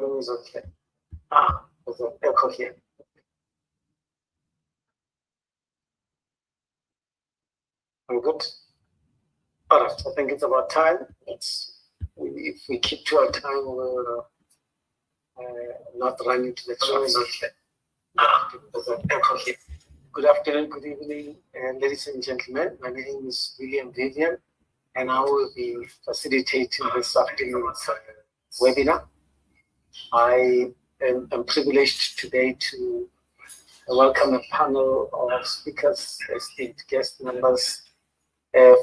Everything is okay. There's an echo here. I'm good. All right, I think it's about time. If we keep to our time, we'll not run into the traffic. There's an echo here. Good afternoon, good evening, ladies and gentlemen. My name is William Vivian, and I will be facilitating this afternoon's webinar. I am privileged today to welcome a panel of speakers, esteemed guest members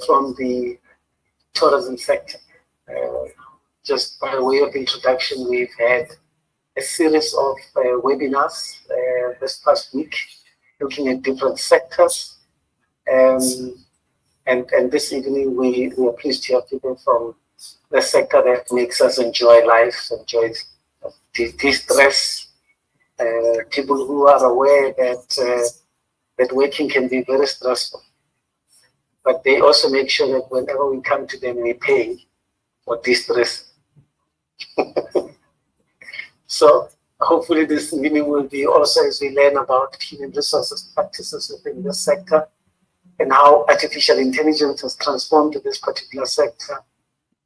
from the tourism sector. Just by way of introduction, we've had a series of webinars this past week looking at different sectors. And this evening, we are pleased to have people from the sector that makes us enjoy life, enjoy de-stress, people who are aware that working can be very stressful. But they also make sure that whenever we come to them, we pay for de-stress. So hopefully this meeting will be also as we learn about human resources practices within this sector and how artificial intelligence has transformed this particular sector.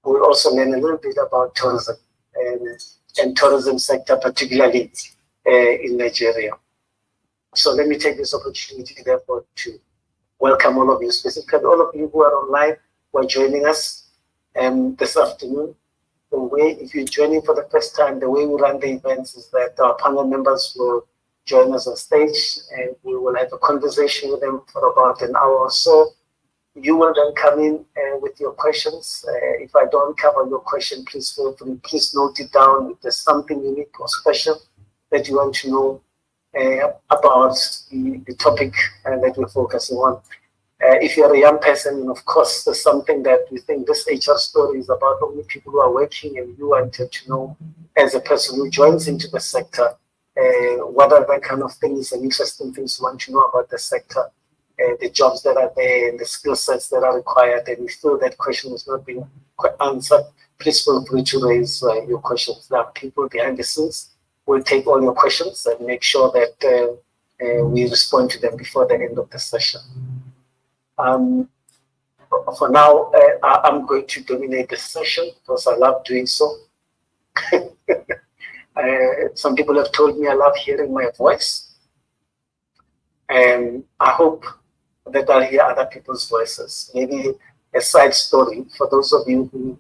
We'll also learn a little bit about tourism and tourism sector, particularly in Nigeria. So let me take this opportunity, therefore, to welcome all of you, specifically all of you who are online, who are joining us this afternoon. The way, if you're joining for the first time, the way we run the events is that our panel members will join us on stage and we will have a conversation with them for about an hour or so. You will then come in with your questions. If I don't cover your question, please feel free, please note it down. If there's something unique or special that you want to know about the topic that we're focusing on. If you're a young person, and of course, there's something that we think this HR story is about only people who are working and you wanted to know as a person who joins into the sector, what are the kind of things and interesting things you want to know about the sector, the jobs that are there and the skill sets that are required, and you feel that question is not being answered, please feel free to raise your questions. There are people behind the scenes who will take all your questions and make sure that we respond to them before the end of the session. For now, I'm going to dominate the session because I love doing so. Some people have told me I love hearing my voice, and I hope that I'll hear other people's voices. Maybe a side story for those of you who,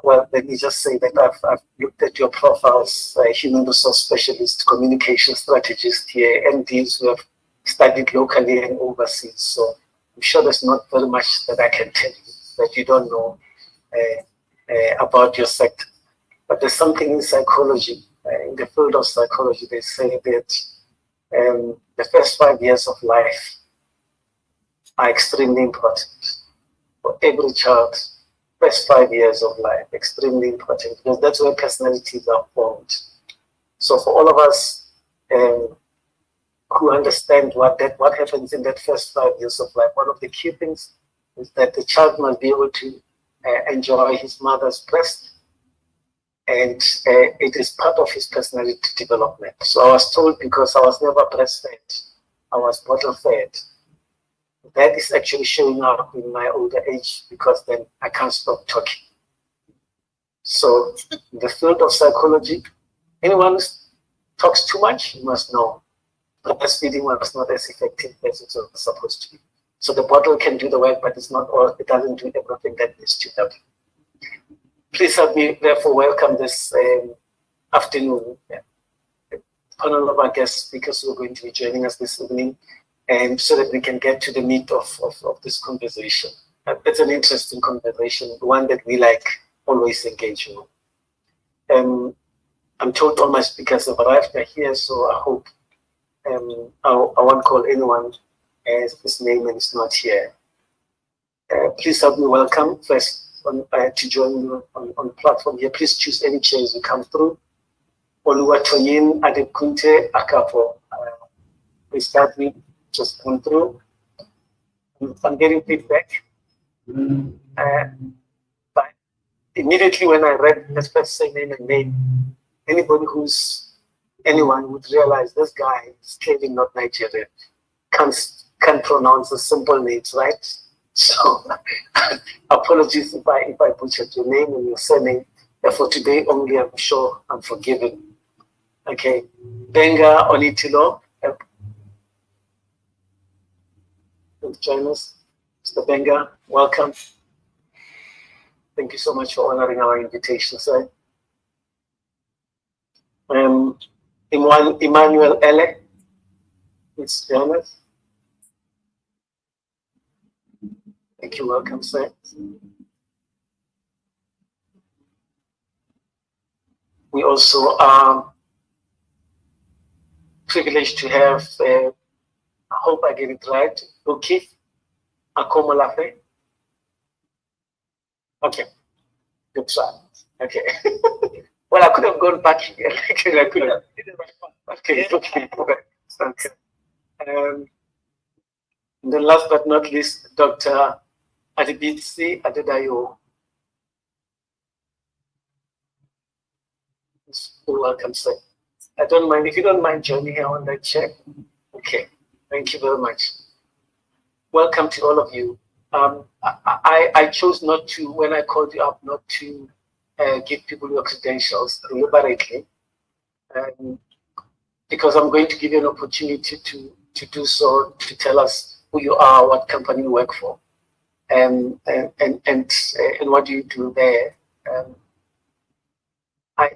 well, let me just say that I've looked at your profiles, human resource specialist, communication strategist here, MDs who have studied locally and overseas. So I'm sure there's not very much that I can tell you that you don't know about your sector. But there's something in psychology, in the field of psychology, they say that the first 5 years of life are extremely important for every child. First 5 years of life, extremely important because that's where personalities are formed. So for all of us who understand what happens in that first 5 years of life, one of the key things is that the child must be able to enjoy his mother's breast, and it is part of his personality development. So I was told, because I was never breastfed, I was bottle fed. That is actually showing up in my older age because then I can't stop talking. So in the field of psychology, anyone who talks too much, you must know breastfeeding was not as effective as it was supposed to be. So the bottle can do the work, but it's not all, it doesn't do everything that needs to happen. Please help me therefore welcome this afternoon a panel of our guest speakers who are going to be joining us this evening, and so that we can get to the meat of this conversation. It's an interesting conversation, one that we like always engage in. I'm told all my speakers have arrived, they're here, so I hope I won't call anyone as his name and is not here. Please help me welcome first to join you on the platform here. Please choose any chair as you come through. Oluwatoyin Adekunte Akapo. Please start me, just come through. I'm getting feedback. But immediately when I read, let's first say name and name, anyone would realize this guy is clearly not Nigerian, can't pronounce the simple names, right? So apologies if I butchered your name and your surname. For today only, I'm sure I'm forgiven. Okay. Benga Onitilo, join us. Mr. Benga, welcome. Thank you so much for honoring our invitation, sir. Emmanuel Ele, please join us. Thank you, welcome, sir. We also are privileged to have, I hope I get it right, Buki Akomolafe. Okay, good try. Okay. Well, I could have gone back here. I could have. Okay, okay. Okay. And then last but not least, Dr. Adibisi Adedayo. Welcome, sir. I don't mind, if you don't mind joining here on that chair. Okay, thank you very much. Welcome to all of you. I chose not to, when I called you up, not to give people your credentials deliberately, because I'm going to give you an opportunity to do so, to tell us who you are, what company you work for, and what do you do there.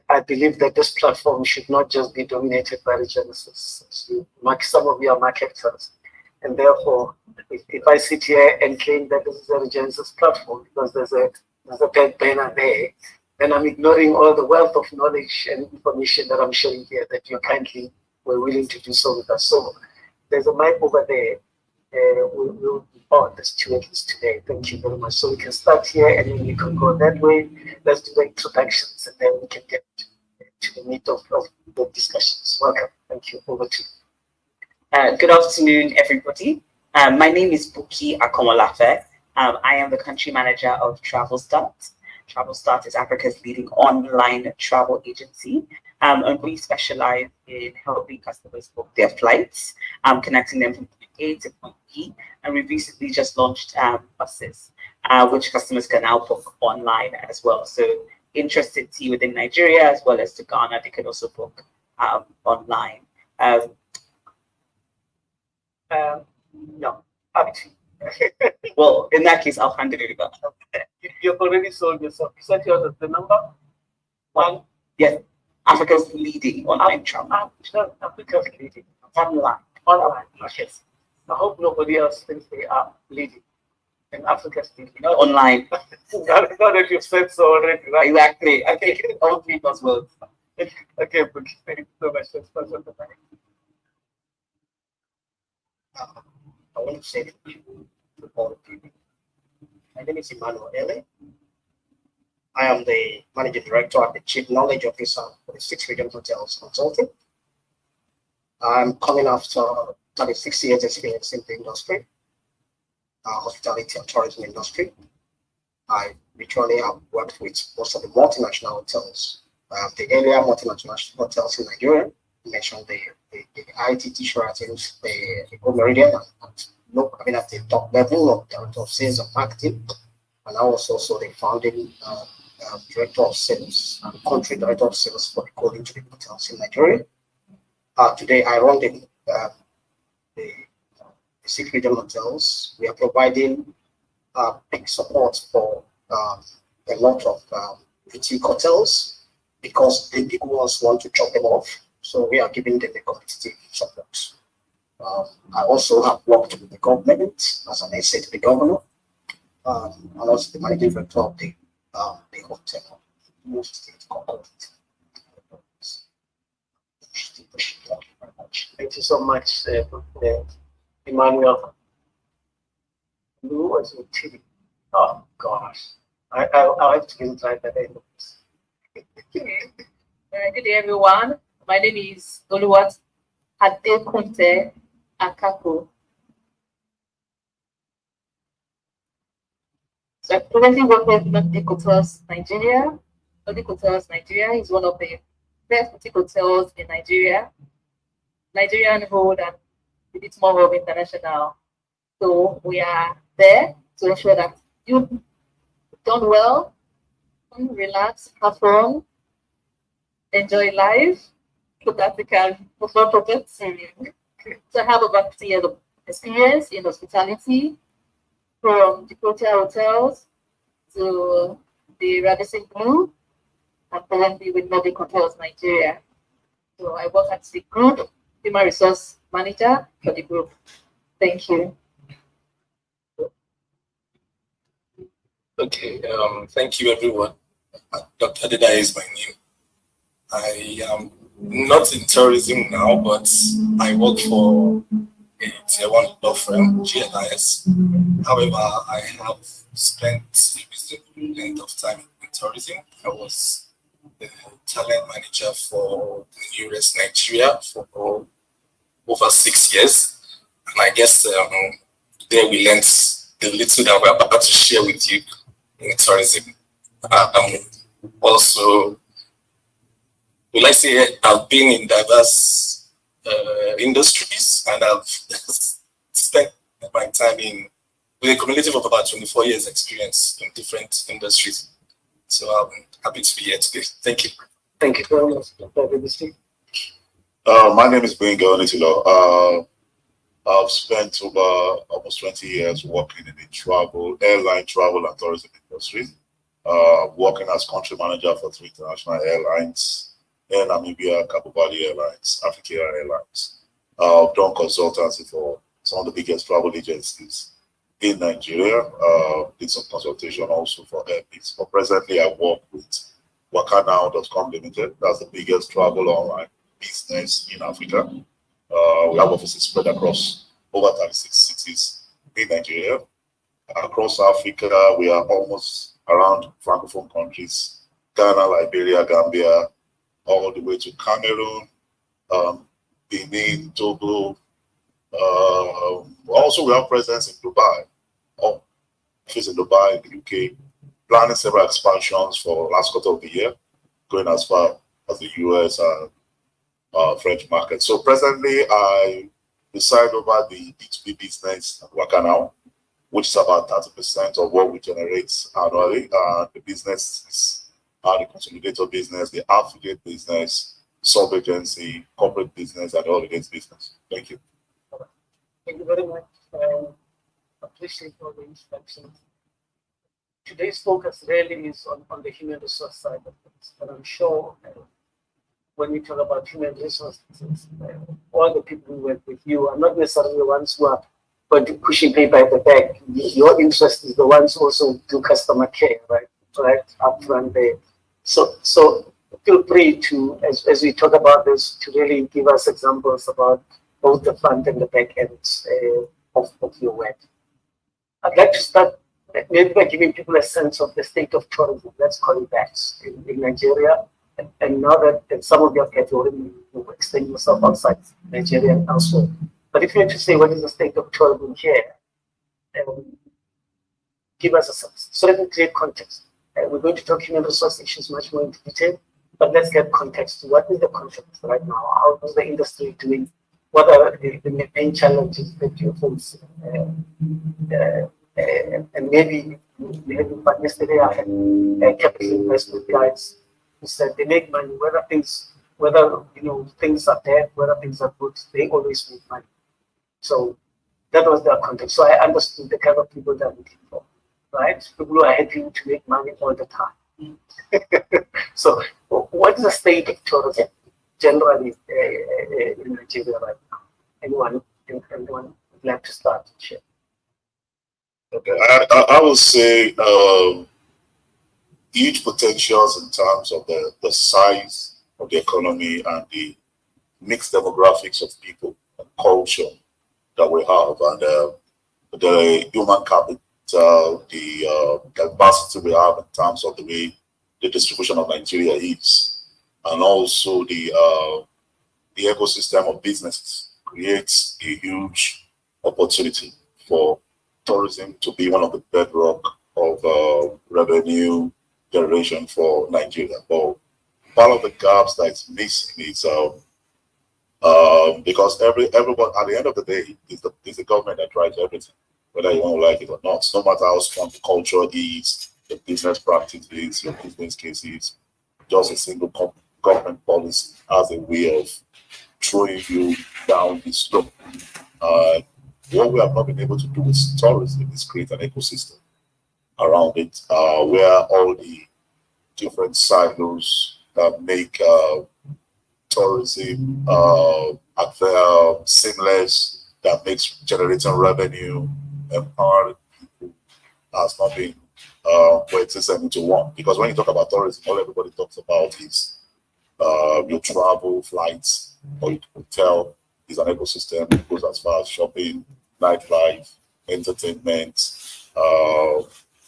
I believe that this platform should not just be dominated by Regenesys. Some of you are marketers, and therefore, if I sit here and claim that this is a Regenesys platform because there's a bad banner there, then I'm ignoring all the wealth of knowledge and information that I'm showing here that you kindly were willing to do so with us. So there's a mic over there. We'll be on this two at least today. Thank you very much. So we can start here and then we can go that way. Let's do the introductions and then we can get to the meat of the discussions. Welcome. Thank you. Over to you. Good afternoon, everybody. My name is Buki Akomolafe. I am the country manager of Travel Start. Travel Start is Africa's leading online travel agency. And we specialize in helping customers book their flights, connecting them from point A to point B. And we recently just launched buses, which customers can now book online as well. So interested to within Nigeria as well as to Ghana, they can also book online. No, happy. Well, in that case, I'll hand it over. You've already sold yourself. You said yours is the number one. Yes, Africa's leading online travel. Africa's leading Online. Yes. I hope nobody else thinks they are leading. And Africa's leading. Not online. Now that you've said so already, right? Exactly. I think all three buzzwords. Okay, but thank you so much. I want to say thank you to all of you. My name is Emmanuel Ele. I am the Managing Director and the Chief Knowledge Officer for the 6 Region Hotels Consulting. I'm coming after 36 years experience in the industry, hospitality and tourism industry. I literally have worked with most of the multinational hotels, the area multinational hotels in Nigeria. You mentioned the ITT Sheratons, the Gold Meridian, and look, I mean, at the top level of Director of Sales and Marketing, and I was also the founding Director of Sales and Country Director of Sales for the Golden Jubilee Hotels in Nigeria. Today, I run the 6 Region Hotels. We are providing big support for a lot of boutique hotels because the big ones want to chop them off. So we are giving them the competitive support. I also have worked with the government as an essay to the governor, and also the managing director of the hotel, most state government. Thank you so much, Emmanuel. Who was with TV? Oh gosh, I'll have to get it right at the end of this. Good day, everyone. My name is Oluwat Adekunte Akako. So I presently work with Nordic Hotels Nigeria. Nordic Hotels Nigeria is one of the best boutique hotels in Nigeria, Nigerian hold, and a bit more of international. So we are there to ensure that you've done well, relax, have fun, enjoy life, so that we can perform profits. So I have about 50 years of experience in hospitality, from the Protea Hotels to the Radisson Blue, and presently with Nordic Hotels Nigeria. So I work at the group, human resource manager for the group. Thank you. Okay, thank you everyone. Dr. Adeda is my name. I am not in tourism now, but I work for a tier 1 law firm, Regenesys. However, I have spent a reasonable length of time in tourism. I was the talent manager for the Nearest Nigeria for over 6 years. And I guess there we learned the little that we're about to share with you in tourism. Also, will I say I've been in diverse industries, and I've spent my time with a cumulative of about 24 years experience in different industries. So I'm happy to be here today. Thank you. Thank you very much, Dr. Adeda. My name is Benga Onitilo. I've spent over almost 20 years working in the airline travel and tourism industry, working as country manager for 3 international airlines, Air Namibia, Cabo Verde Airlines, Africa Airlines. I've done consultancy for some of the biggest travel agencies in Nigeria. Did some consultation also for airlines. But presently I work with wakanow.com Limited. That's the biggest travel online business in Africa. We have offices spread across over 36 cities in Nigeria. Across Africa, we are almost around Francophone countries, Ghana, Liberia, Gambia, all the way to Cameroon, Benin, Togo. Also, we have presence in Dubai, office in Dubai, in the UK, planning several expansions for last quarter of the year, going as far as the US and French market. So presently, I reside over the B2B business at Wakanow, which is about 30% of what we generate annually. The business is the consolidator business, the affiliate business, sub-agency, corporate business, and all against business. Thank you. Thank you very much. Appreciate all the instructions. Today's focus really is on the human resource side of things, but I'm sure when we talk about human resources, all the people who work with you are not necessarily the ones who are pushing paper at the back. Your interest is the ones who also do customer care, right up front there. So feel free to, as we talk about this, to really give us examples about both the front and the back ends of your work. I'd like to start maybe by giving people a sense of the state of tourism, let's call it that, in Nigeria. And now that some of you have already extended yourself outside Nigeria and elsewhere. But if you had to say what is the state of tourism here, give us a sort of clear context. We're going to talk human resource issues much more in detail, but let's get context. What is the context right now? How is the industry doing? What are the main challenges that you face? And maybe yesterday I had capital investment guys who said they make money, whether things are bad, whether things are good, they always make money. So that was their context. So I understood the kind of people they're looking for, right? People who are happy to make money all the time. So what is the state of tourism generally in Nigeria right now? Anyone would like to start? Sure. Okay, I will say huge potentials in terms of the size of the economy and the mixed demographics of people and culture that we have, and the human capital, the diversity we have in terms of the way the distribution of Nigeria is, and also the ecosystem of businesses creates a huge opportunity for tourism to be one of the bedrock of revenue generation for Nigeria. But part of the gaps that is missing is because everyone at the end of the day is the government that drives everything, whether you want to like it or not. No matter how strong the culture is, the business practices, your business cases, just a single government policy has a way of throwing you down the slope. What we have not been able to do with tourism is create an ecosystem around it, where all the different silos that make tourism seamless, that makes generating revenue, empowering people has not been coexistent into one. Because when you talk about tourism, all everybody talks about is your travel, flights, or your hotel is an ecosystem. It goes as far as shopping, nightlife, entertainment.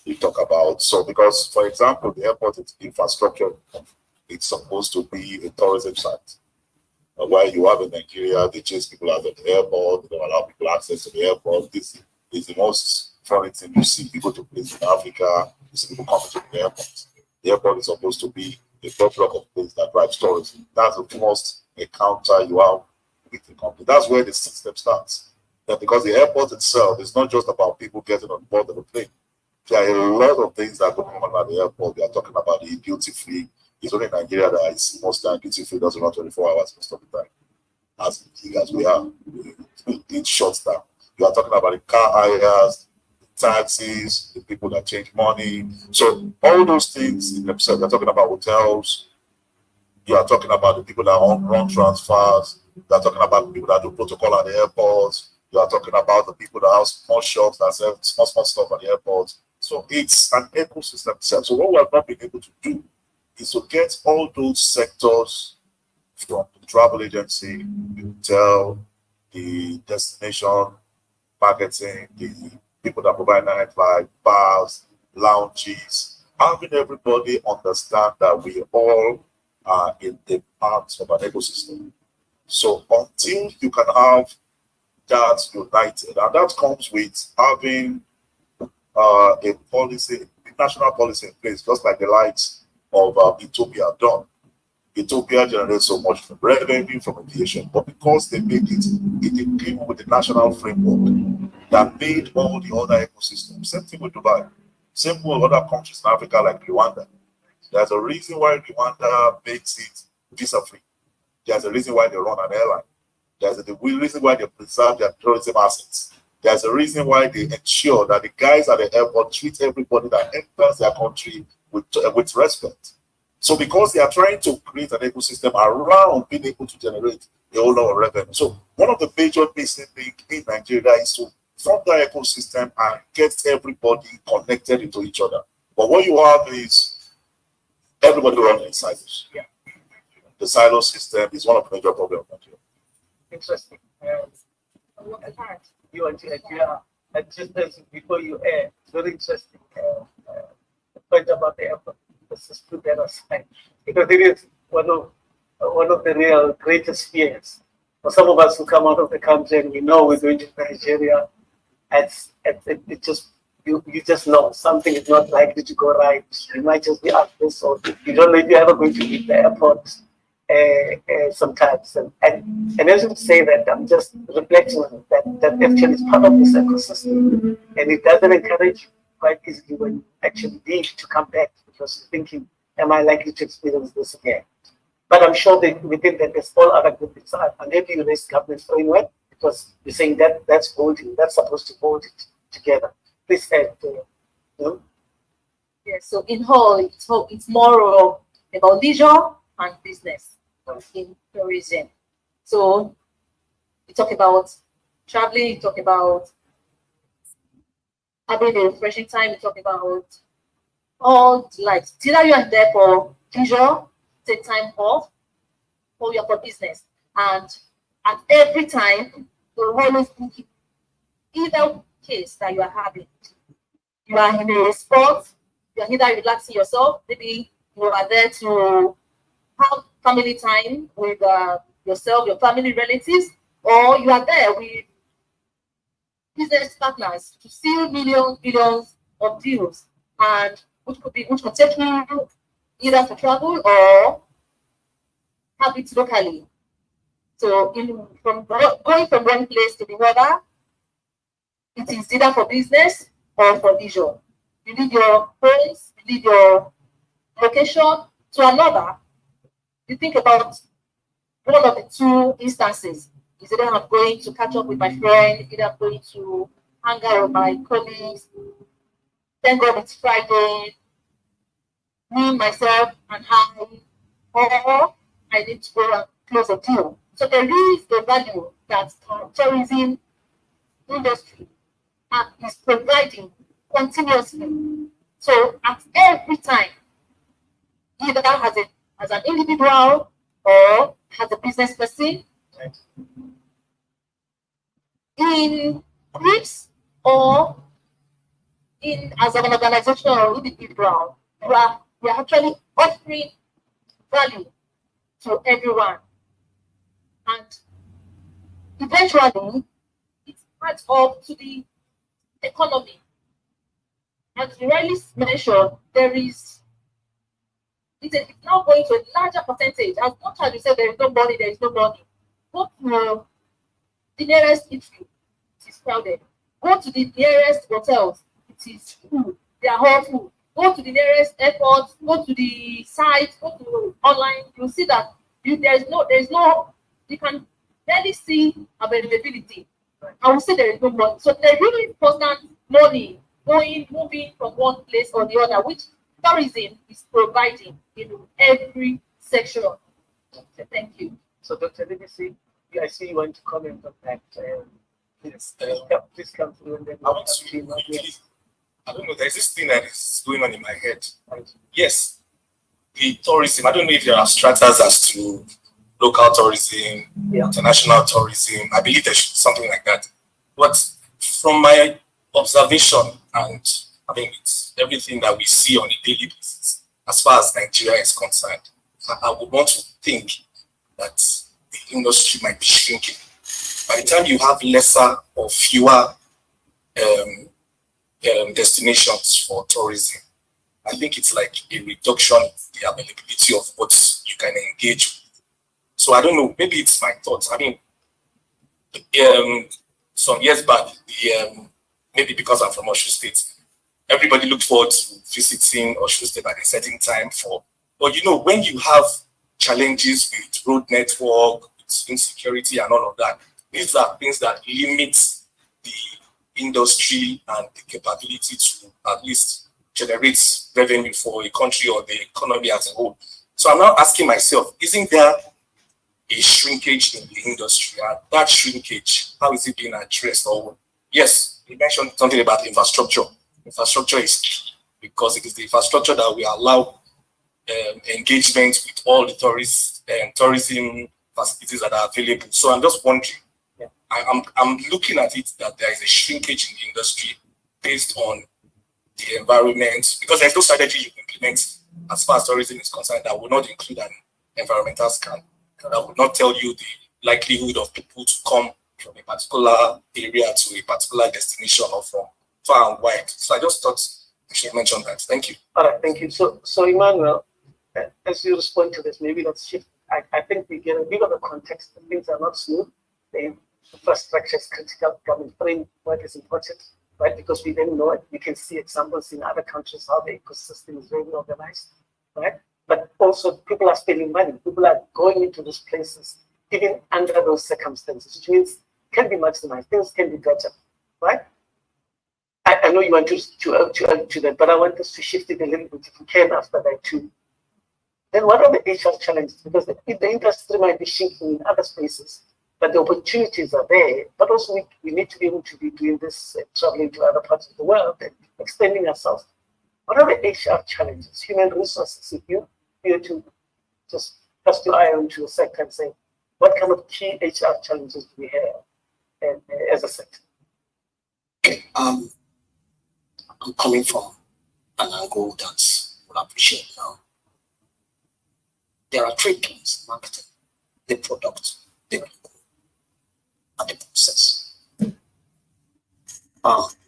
You talk about, so because, for example, the airport infrastructure, it's supposed to be a tourism site. While you have in Nigeria, they chase people out of the airport, they don't allow people access to the airport. This is the most foreign thing you see. You go to places in Africa, you see people coming to the airport. The airport is supposed to be the first block of place that drives tourism. That's the first encounter you have with the company. That's where the system starts. That because the airport itself is not just about people getting on board of the plane. There are a lot of things that go on at the airport. We are talking about the duty free. It's only in Nigeria that is most time duty free doesn't run 24 hours most of the time. As big as we are, it shuts down. You are talking about the car hires, the taxis, the people that change money. So all those things in themselves, you're talking about hotels, you are talking about the people that run transfers, you are talking about the people that do protocol at the airports, you are talking about the people that have small shops that sell small stuff at the airport. So it's an ecosystem itself. So what we have not been able to do is to get all those sectors from the travel agency, the hotel, the destination marketing, the people that provide nightlife, bars, lounges, having everybody understand that we all are in the parts of an ecosystem. So until you can have that united, and that comes with having a policy, a national policy in place, just like the likes of Ethiopia have done. Ethiopia generates so much revenue from aviation, but because they made it, it came with the national framework that made all the other ecosystems. Same thing with Dubai. Same with other countries in Africa like Rwanda. There's a reason why Rwanda makes it visa free. There's a reason why they run an airline. There's a reason why they preserve their tourism assets. There's a reason why they ensure that the guys at the airport treat everybody that enters their country with respect. So because they are trying to create an ecosystem around being able to generate a whole lot of revenue. So one of the major missing things in Nigeria is to form that ecosystem and get everybody connected into each other. But what you have is everybody running in silos. Yeah. The silo system is one of the major problems of Nigeria. Interesting. You and Nigeria, and just as before you air, it's very interesting. The point about the airport. Let's just put that aside, because it is one of the real greatest fears for some of us who come out of the country and we know we're going to Nigeria. It just you just know something is not likely to go right. You might just be at this, or you don't know if you're ever going to leave the airport sometimes. And as you say that, I'm just reflecting on that actually is part of this ecosystem, and it doesn't encourage you quite easily when you actually need to come back, because you're thinking, am I likely to experience this again? But I'm sure that within that there's all other good things. And maybe you raise government framework, because you're saying that that's holding, that's supposed to hold it together. Please add Yeah, so in whole, it's more about leisure and business in tourism. So you talk about traveling, you talk about having a refreshing time, you talk about all lights. Either you are there for leisure, take time off, or you're for business. And at every time, you're always thinking, either case that you are having, you are in a sport, you are either relaxing yourself, maybe you are there to have family time with yourself, your family relatives, or you are there with business partners to seal billions of deals, and which could take you either for travel or have it locally. So going from one place to the other, it is either for business or for leisure. You leave your place, you leave your location to another. You think about one of the two instances. Is either I'm going to catch up with my friend, either I'm going to hang out with my colleagues. Thank God it's Friday. Me, myself, and I, or I need to go and close a deal. So there is the value that tourism industry is providing continuously. So at every time, either as an individual or as a business person, in groups or as an organization or individual, we are actually offering value to everyone. And eventually, it adds up to the economy. As you rightly mentioned, it's now going to a larger percentage. As much as you say there is no money, Go to the nearest eatery, it is crowded. Go to the nearest hotels, it is full. They are all full. Go to the nearest airport, go to the site, go to online, you'll see that you can barely see availability. I will say there is no money. So there really is constant money moving from one place or the other, which tourism is providing in every section. Okay, thank you. So, Dr. Legacy, I see you want to comment on that. Yes. Please come through and then I want to quickly, I don't know, there's this thing that is going on in my head. Yes, the tourism, I don't know if there are stratas as to local tourism, international tourism. I believe there's something like that. But from my observation, and I mean, it's everything that we see on a daily basis, as far as Nigeria is concerned, I would want to think that the industry might be shrinking. By the time you have lesser or fewer destinations for tourism, I think it's like a reduction in the availability of what you can engage with. So I don't know, maybe it's my thoughts. I mean, some years back, maybe because I'm from Osun State, everybody looked forward to visiting Osun State at a certain time but you know, when you have challenges with road network, with insecurity and all of that, these are things that limit the industry and the capability to at least generate revenue for a country or the economy as a whole. So I'm now asking myself, isn't there a shrinkage in the industry? And that shrinkage, how is it being addressed? Or yes, you mentioned something about infrastructure. Infrastructure is key because it is the infrastructure that will allow engagement with all the tourism facilities that are available. So I'm just wondering, I'm looking at it that there is a shrinkage in the industry based on the environment, because there's no strategy you implement as far as tourism is concerned that will not include an environmental scan, that will not tell you the likelihood of people to come from a particular area to a particular destination or from far and wide. So I just thought I should mention that. Thank you. All right, thank you. So Emmanuel, as you respond to this, maybe let's shift. I think we get a bit of the context. Things are not smooth. The infrastructure is critical. Government framework is important, right? Because we then know it. We can see examples in other countries how the ecosystem is very organized, right? But also people are spending money. People are going into those places, even under those circumstances, which means can be maximized. Things can be better, right? I know you want to add to that, but I want us to shift it a little bit if we can after that too. Then what are the HR challenges? Because the industry might be shrinking in other spaces, but the opportunities are there. But also we need to be able to be doing this, traveling to other parts of the world and extending ourselves. What are the HR challenges? Human resources. If you were to just cast your eye onto a sector and say, what kind of key HR challenges do we have as a sector? I'm coming from an angle that we'll appreciate now. There are three things: marketing, the product, the people, and the process.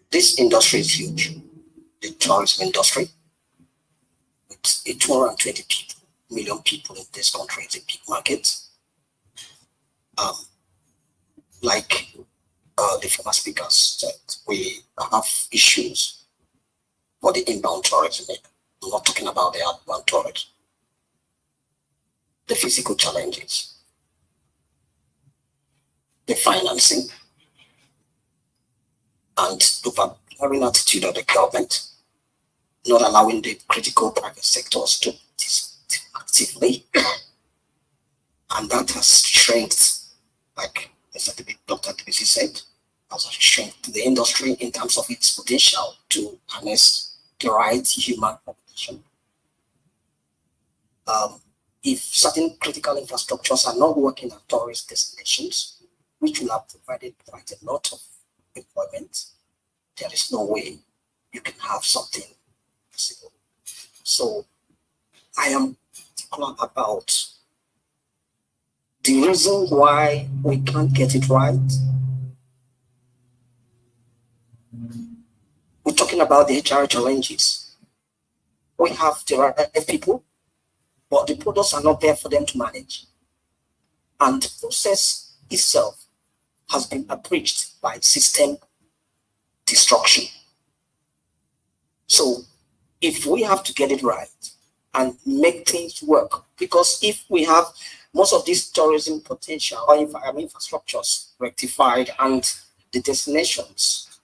This industry is huge. The tourism industry, with 220 people million people in this country. It's a big market. Like the former speakers said, we have issues for the inbound tourism. I'm not talking about the outbound tourism. The physical challenges, the financing, and the overbearing attitude of the government, not allowing the critical private sectors to participate actively. And that has strengthened, like Dr. DBC said, has strengthened the industry in terms of its potential to harness the right human population. If certain critical infrastructures are not working at tourist destinations, which will have provided quite a lot of employment, there is no way you can have something possible. So I am particular about the reason why we can't get it right. We're talking about the HR challenges. We have the right people, but the products are not there for them to manage. And the process itself has been abridged by system destruction. So if we have to get it right and make things work, because if we have most of this tourism potential or infrastructures rectified and the destinations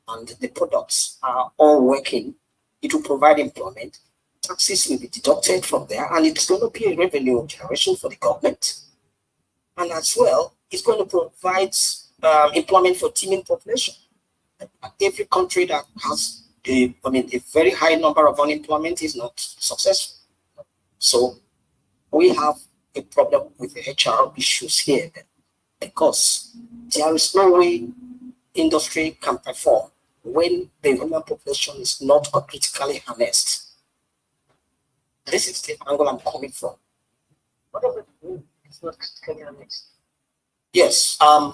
and the products are all working, it will provide employment. Taxes will be deducted from there, and it's going to be a revenue generation for the government. And as well, it's going to provide employment for teeming population. Every country that has a very high number of unemployment is not successful. So we have a problem with the HR issues here, because there is no way industry can perform when the human population is not critically harnessed. This is the angle I'm coming from. What does it mean? It's not critically harnessed. Yes. I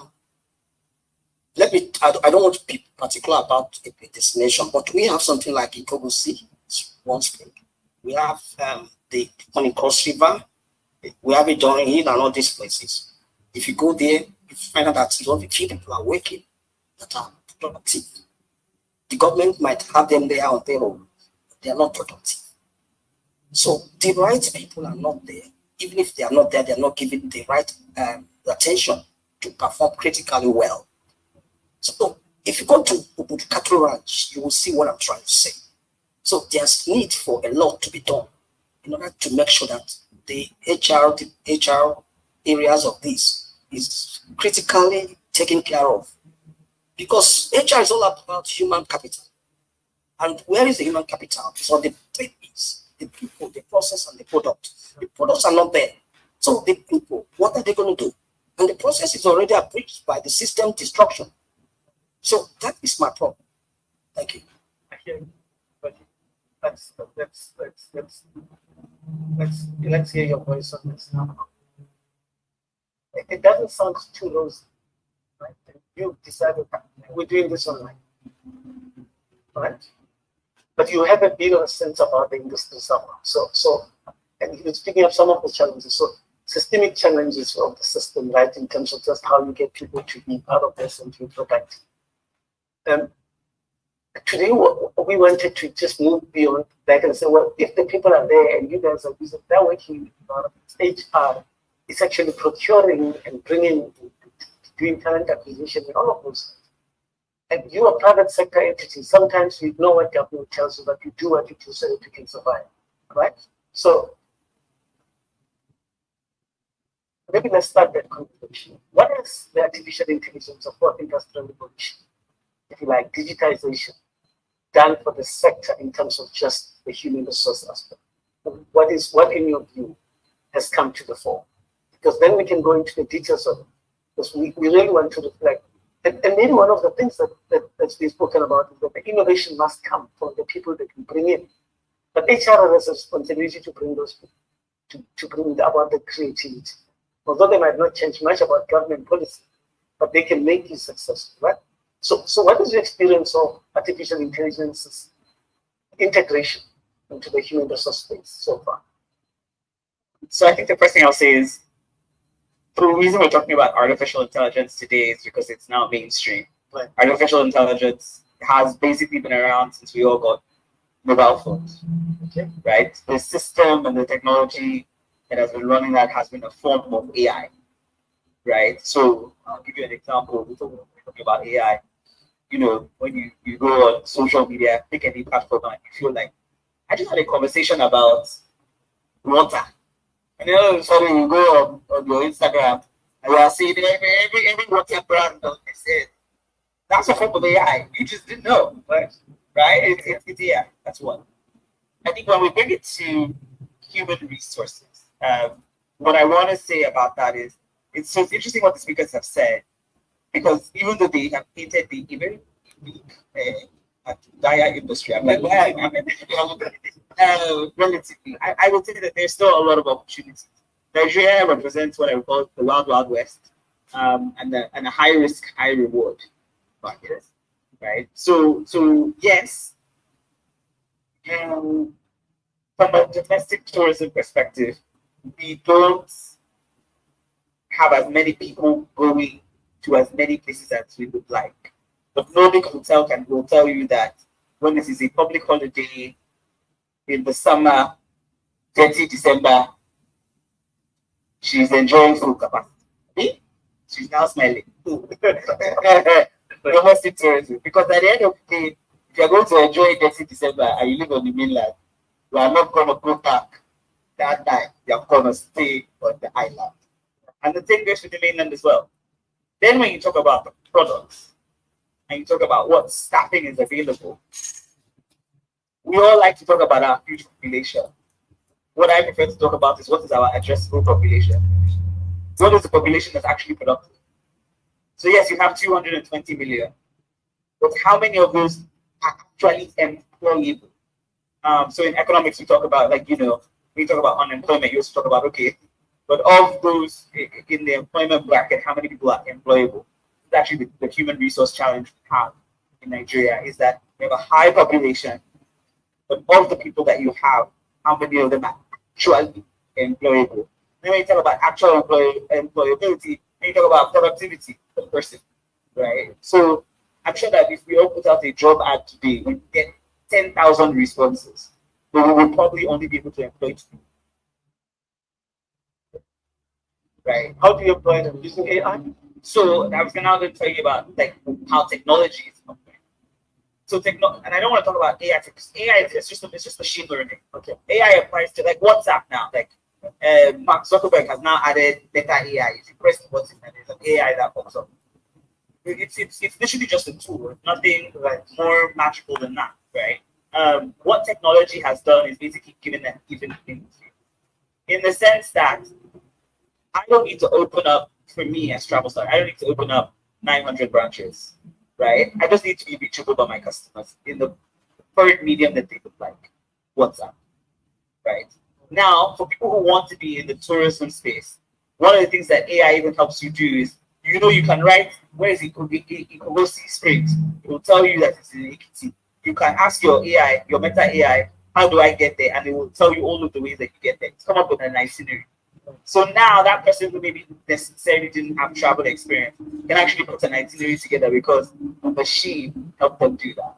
don't want to be particular about a destination, but we have something like Ikogosi, one spring. We have the one in Cross River. We have it down in and all these places. If you go there, you find out that a few people are working that are productive. The government might have them there on payroll, but they are not productive. So the right people are not there. Even if they are not there, they are not given the right attention to perform critically well. So if you go to Ubuntu Cattle Ranch, you will see what I'm trying to say. So there's need for a lot to be done in order to make sure that the HR areas of this is critically taken care of. Because HR is all about human capital. And where is the human capital? It's on the three P's. The people, the process, and the product. The products are not there. So the people, what are they going to do? And the process is already abridged by the system destruction. So that is my problem. Thank you. I hear you. But let's hear your voice on this now. It doesn't sound too rosy, right? You decided we're doing this online, right? But you haven't been on a sense about the industry somehow. So, and you're speaking of some of the challenges. So, systemic challenges of the system, right, in terms of just how you get people to be part of this and to be productive. Today, we wanted to just move beyond that and say, well, if the people are there and you guys are using, they're working, HR is actually procuring and bringing, doing talent acquisition and all of those things. And you are a private sector entity. Sometimes you know what government tells you, but you do what you do so that you can survive, right? So maybe let's start that conversation. What is the artificial intelligence of what industrial revolution, if you like, digitization, done for the sector in terms of just the human resource aspect? What in your view has come to the fore? Because then we can go into the details of it. Because we really want to reflect. And maybe one of the things that's been spoken about is that the innovation must come from the people that we bring in. But HR has a responsibility to bring those people, to bring about the creativity. Although they might not change much about government policy, but they can make you successful, right? So what is your experience of artificial intelligence's integration into the human resource space so far? So I think the first thing I'll say is the reason we're talking about artificial intelligence today is because it's now mainstream. Right. Artificial intelligence has basically been around since we all got mobile phones. Okay. Right? The system and the technology that has been running that has been a form of AI. Right? So I'll give you an example. We're talking about AI. You know, when you go on social media, pick any platform, and you feel like, I just had a conversation about water. And then all of a sudden you go on your Instagram and you are seeing every water brand on this. That's a form of AI. You just didn't know. Right? It's AI. That's one. I think when we bring it to human resources, what I want to say about that is it's interesting what the speakers have said, because even though they have painted the very dire industry, I'm like, well, relatively, I will say that there's still a lot of opportunities. Nigeria represents what I would call the wild, wild west, and a high risk, high reward market, right? So yes, from a domestic tourism perspective, we don't have as many people going to as many places as we would like. The Nordic hotel will tell you that when it is a public holiday in the summer, 30 December, she's enjoying full capacity. She's now smiling. Domestic tourism. Because at the end of the day, if you're going to enjoy 30 December and you live on the mainland, you are not going to go back that night. You're going to stay on the island. And the same goes with the mainland as well. Then when you talk about the products and you talk about what staffing is available, we all like to talk about our huge population. What I prefer to talk about is what is our addressable population. What is the population that's actually productive? So yes, you have 220 million, but how many of those are actually employable? So in economics, we talk about, like, when you talk about unemployment, you also talk about, okay, but of those in the employment bracket, how many people are employable? It's actually the human resource challenge we have in Nigeria, is that we have a high population, but of the people that you have, how many of them are actually employable? Then when you talk about actual employability, then you talk about productivity of the person, right? So I'm sure that if we all put out a job ad today, we get 10,000 responses, but we will probably only be able to employ 2. Right? How do you employ them? Using AI? So I was now going to tell you about how technology is compared. So and I don't want to talk about AI because AI is just machine learning. Okay. AI applies to like WhatsApp now. Like Mark Zuckerberg has now added better AI. If you press the button and there's an AI that pops up. It's literally just a tool, nothing more magical than that, right? What technology has done is basically given in the sense that I don't need to open up, for me as TravelStar, I don't need to open up 900 branches, right? I just need to be reachable by my customers in the preferred medium that they would like, WhatsApp, right? Now, for people who want to be in the tourism space, one of the things that AI even helps you do is, you can write, where is Ikogosi Springs? It will tell you that it's in Ekiti. You can ask your AI, your Meta AI, how do I get there? And it will tell you all of the ways that you get there. It's come up with an itinerary. So now that person who maybe necessarily didn't have travel experience can actually put an itinerary together because the machine helped them do that.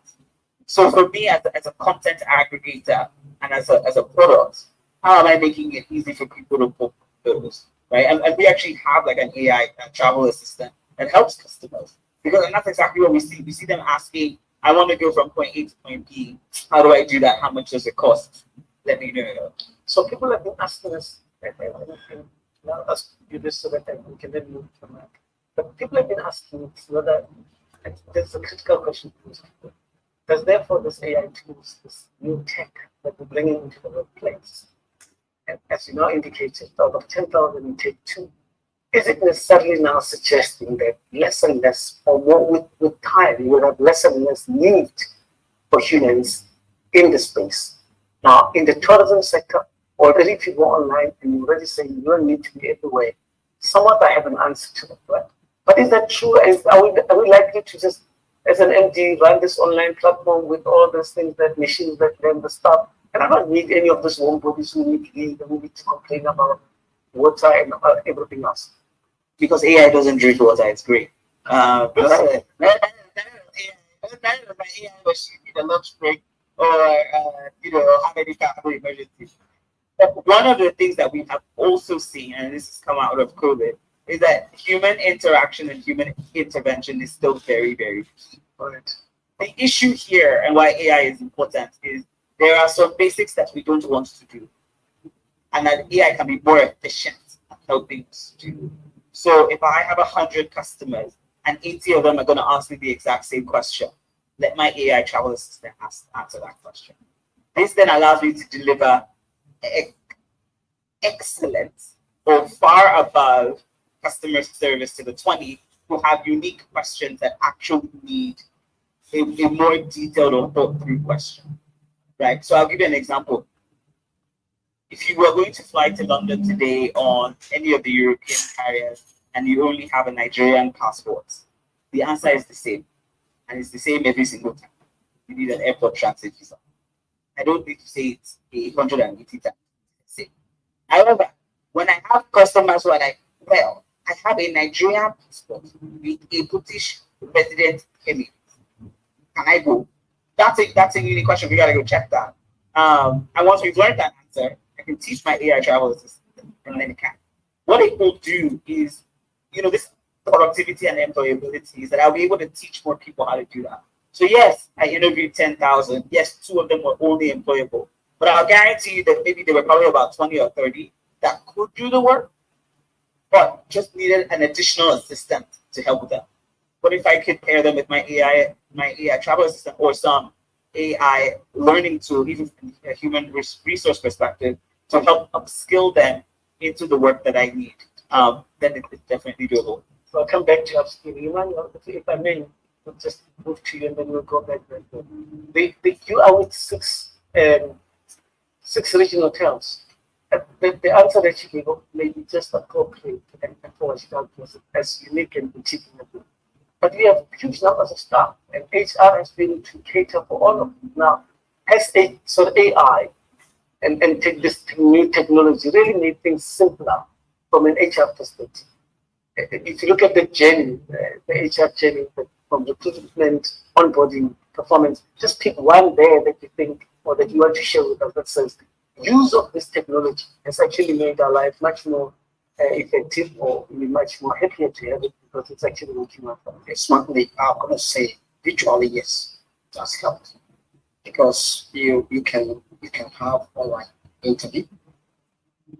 So for me as a content aggregator and as a product, how am I making it easy for people to book those? Right? And we actually have like an AI travel assistant that helps customers. And that's exactly what we see. We see them asking, I want to go from point A to point B. How do I do that? How much does it cost? Let me know. So people have been asking us, I'll ask you this so that we can then move from that. But people have been asking whether there's a critical question. Does therefore this AI tools, this new tech that we're bringing into the workplace, and as you now indicated, out of 10,000 you take 2, is it necessarily now suggesting that less and less, or more with time, you will have less and less need for humans in the space? Now, in the tourism sector, already if you go online and you already say you don't need to be everywhere, somewhat I have an answer to that, right? But is that true? Are we likely to just, as an MD, run this online platform with all those things, that machines that learn the stuff, And I don't need any of this warm bodies who need to complain about water and about everything else. Because AI doesn't drink water, it's great. None of my AI machine need a lunch break or have any kind of emergency. But one of the things that we have also seen, and this has come out of COVID, is that human interaction and human intervention is still very, very key. Right. The issue here and why AI is important is there are some basics that we don't want to do, and that AI can be more efficient at helping us do. So if I have 100 customers and 80 of them are going to ask me the exact same question, let my AI travel assistant answer that question. This then allows me to deliver excellent or far above customer service to the 20 who have unique questions that actually need a more detailed or thought through question, right? So I'll give you an example. If you were going to fly to London today on any of the European carriers and you only have a Nigerian passport, the answer is the same. And it's the same every single time. You need an airport transit visa. I don't need to say it's 180 times. However, when I have customers who are like, well, I have a Nigerian passport with a British resident permit. Can I go? That's a unique question. We gotta go check that. And once we've learned that answer, I can teach my AI travel assistant, and then it can. What it will do is, this productivity and employability is that I'll be able to teach more people how to do that. So yes, I interviewed 10,000. Yes, 2 of them were only employable. But I'll guarantee you that maybe there were probably about 20 or 30 that could do the work, but just needed an additional assistant to help them. But if I could pair them with my AI travel assistant or some AI learning tool, even from a human resource perspective, to help upskill them into the work that I need, then it's definitely doable. So I'll come back to upskilling. If I may, we'll just move to you and then we'll go back. You are with six regional towns. The answer that you gave may be just appropriate and unfortunate because as unique and boutique. But we have huge numbers of staff, and HR has been to cater for all of them. Now, has AI and take this new technology really made things simpler from an HR perspective. If you look at the journey, the HR journey from recruitment, onboarding, performance, just pick one there that you think or that you want to share with us that says use of this technology has actually made our life much more effective, or we're much more happier to have it because it's actually working out. Smartly, I'm going to say virtually yes, it has helped because you can have online interview.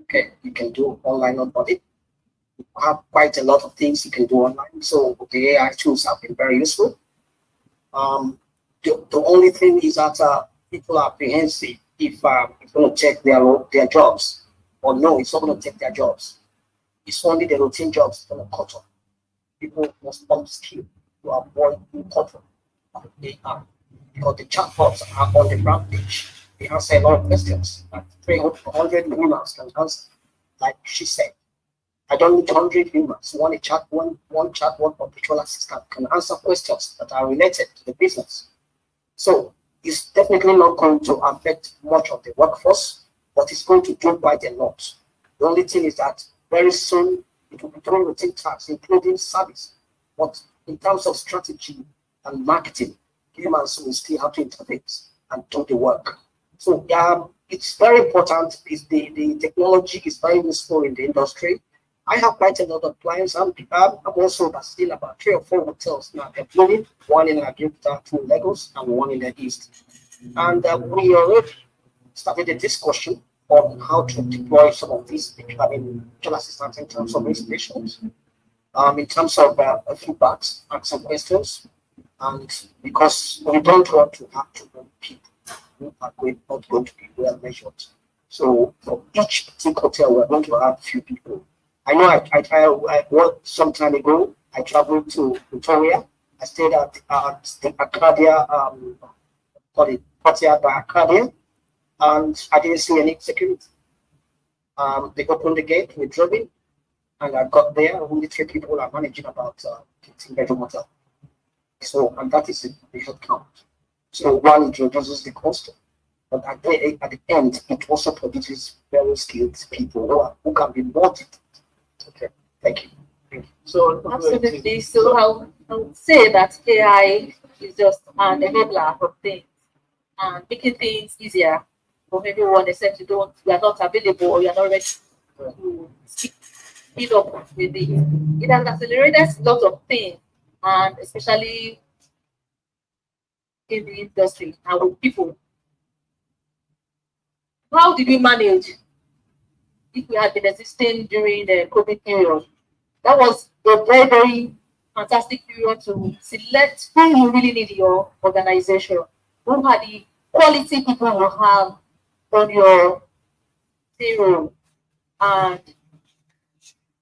Okay, you can do online onboarding. You have quite a lot of things you can do online. So the AI tools have been very useful. The only thing is that people are apprehensive if it's going to take their jobs, or no, it's not going to take their jobs. It's only the routine jobs going to cut off. People must upskill to avoid being cut off of AI because the chatbots are on the front page. They answer a lot of questions that 300 humans can answer. Like she said, I don't need 100 humans. One chatbot or virtual assistant can answer questions that are related to the business. So it's definitely not going to affect much of the workforce, but it's going to do quite a lot. The only thing is that very soon it will be doing routine tasks, including service. But in terms of strategy and marketing, humans will still have to interface and do the work. So it's very important. The technology is very useful in the industry. I have quite a lot of clients. I'm also still about 3 or 4 hotels now deployed, one in Atlanta, 2 in Lagos, and 1 in the East. And we already started a discussion on how to deploy some of these virtual assistants in terms of installations, in terms of feedbacks and some questions. And because we don't want to have too many people who are not going to be well measured. So for each boutique hotel, we're going to have a few people. I know I worked some time ago. I traveled to Victoria. I stayed at the Arcadia, called it Portia by Arcadia, and I didn't see any security. They opened the gate, we drove in, and I got there. Only 3 people are managing about 15-bedroom hotel. So, and that is the head count. So one introduces the cost. But at the end, it also produces very skilled people who can be molded. Okay, thank you. So Absolutely. So I would say that AI is just an enabler of things and making things easier for everyone except you are not available or you are not ready to speed up with it. It has accelerated lots of things, and especially in the industry and with people. How did we manage if we had been existing during the COVID period? That was a very, very fantastic period to select who you really need in your organization, who are the quality people you have on your payroll. And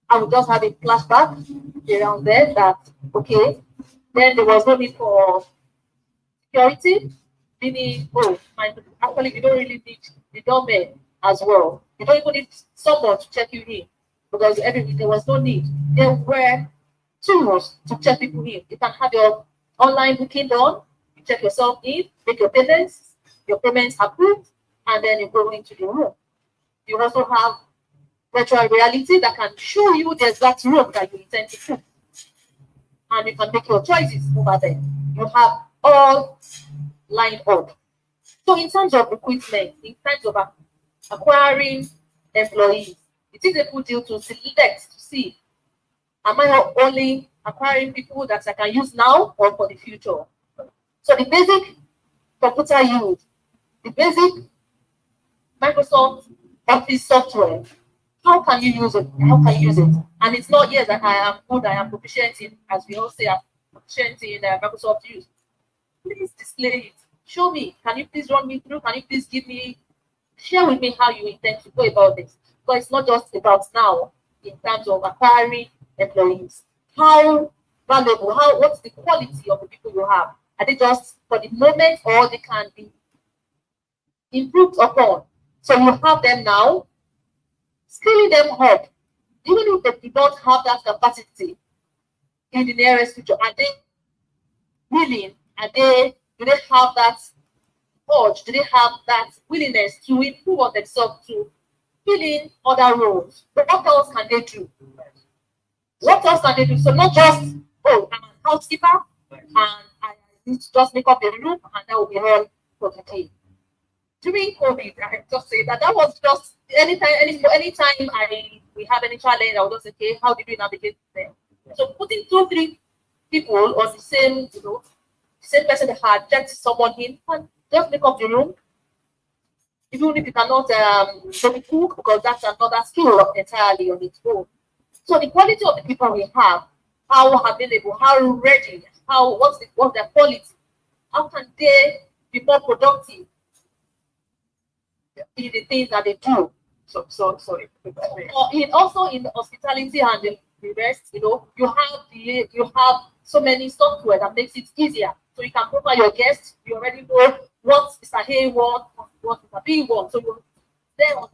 I would just have a flashback around there that, okay, then there was no need for security, meaning, oh, actually, you don't really need the doorman as well. You don't even need someone to check you in because there was no need. There were tools to check people in. You can have your online booking done, you check yourself in, make your payments approved, and then you go into the room. You also have virtual reality that can show you the exact room that you intend to book. And you can make your choices over there. You have all lined up. So in terms of recruitment, in terms of acquiring employees, it is a good deal to select to see, am I only acquiring people that I can use now or for the future? So the basic computer use, the basic Microsoft Office software, how can you use it? How can you use it? And it's not yet that I am good, I am proficient in, as we all say, I'm proficient in Microsoft use. Please display it. Show me. Can you please run me through? Can you please share with me how you intend to go about this? Because it's not just about now in terms of acquiring employees. How valuable, what's the quality of the people you have? Are they just for the moment or they can be improved upon? So you have them now, scaling them up. Even if they do not have that capacity in the nearest future, are they willing? Do they have that urge? Do they have that willingness to improve on themselves to fill in other roles? But what else can they do? What else can they do? So not just, oh, I'm a housekeeper and I need to just make up a room and that will be all for the day. During COVID, I have just say that was just anytime we have any challenge, I would just say, okay, how did we navigate them? So putting 2-3 people on the same, same person that had checked someone in and just make up the room. Even if you cannot maybe cook, because that's another skill entirely on its own. So the quality of the people we have, how available, how ready, what's their quality, how can they be more productive in the things that they do. So also in the hospitality and the rest, you have so many software that makes it easier. So you can profile your guests, you already know what Mr. A wants, what Mr. B wants. So you're there on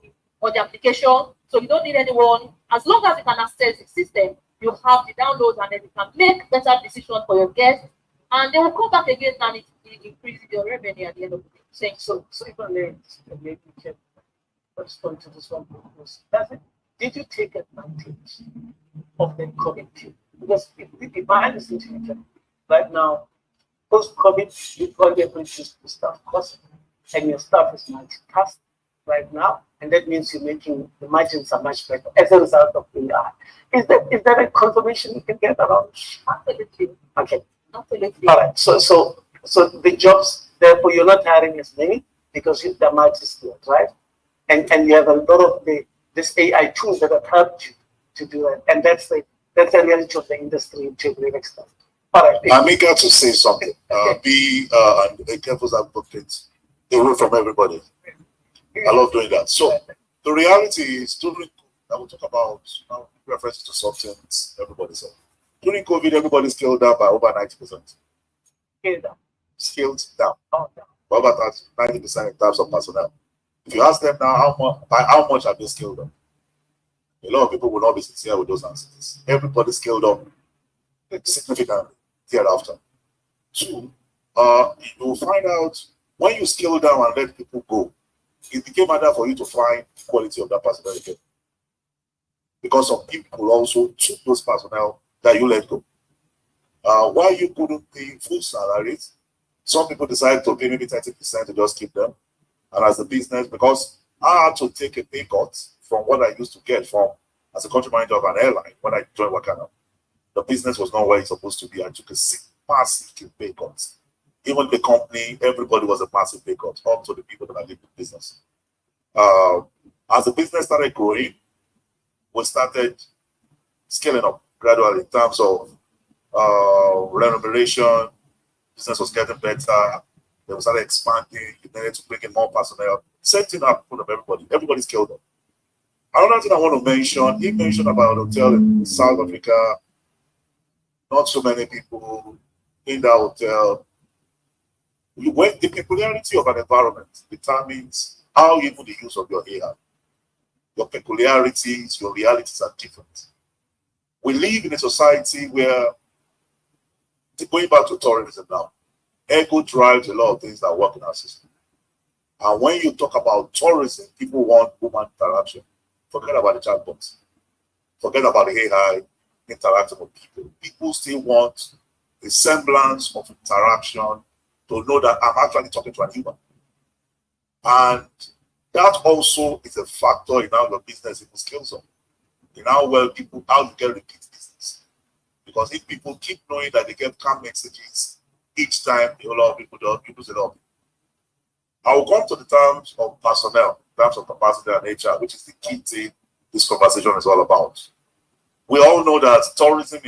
the application. So you don't need anyone. As long as you can access the system, you have the downloads and then you can make better decisions for your guests. And they will come back again and it increases your revenue at the end of the day. So if I may, maybe we can respond to this one. Did you take advantage of the COVID period? Because if I understand it right now, post-COVID, you probably reduce the staff cost, and your staff is multitask right now, and that means you're making the margins are much better as a result of AI. Is that a confirmation you can get around? Absolutely. Okay. Absolutely. All right. So the jobs, therefore, you're not hiring as many because the margin is good, right? And you have a lot of this AI tools that have helped you to do it, and that's the reality of the industry to a great extent. All right. I'm eager to say something. Be a careful advocate away from everybody. I love doing that. So the reality is, I will talk about reference to something everybody said. During COVID, everybody scaled down by over 90%. Scaled down. By over 90% in terms of personnel. If you ask them now how much have they scaled up, a lot of people will not be sincere with those answers. Everybody scaled up significantly thereafter. Two, you will find out When you scale down and let people go, it became harder for you to find quality of that personnel again. Because some people also took those personnel that you let go. Why you couldn't pay full salaries, some people decided to pay maybe 30% to just keep them. And as a business, because I had to take a pay cut from what I used to get from as a country manager of an airline when I joined Wakana. The business was not where it's supposed to be. I took a massive pay cut. Even the company, everybody was a massive pay cut, up to the people that are leading the business. As the business started growing, we started scaling up gradually in terms of remuneration. Business was getting better. They started expanding. You needed to bring in more personnel. Same thing happened with everybody. Everybody scaled up. Another thing I want to mention, he mentioned about a hotel in South Africa. Not so many people in that hotel. When the peculiarity of an environment determines how even the use of your AI. Your peculiarities, your realities are different. We live in a society where, going back to tourism now, ego drives a lot of things that work in our system. And when you talk about tourism, people want human interaction. Forget about the chatbots. Forget about the AI interacting with people. People still want a semblance of interaction to know that I'm actually talking to a human. And that also is a factor in how your business even scales up. In how well people, how you get repeat business. Because if people keep knowing that they get calm messages each time, a lot of people do, people say, "Oh." I will come to the terms of personnel, terms of capacity and HR, which is the key thing this conversation is all about. We all know that tourism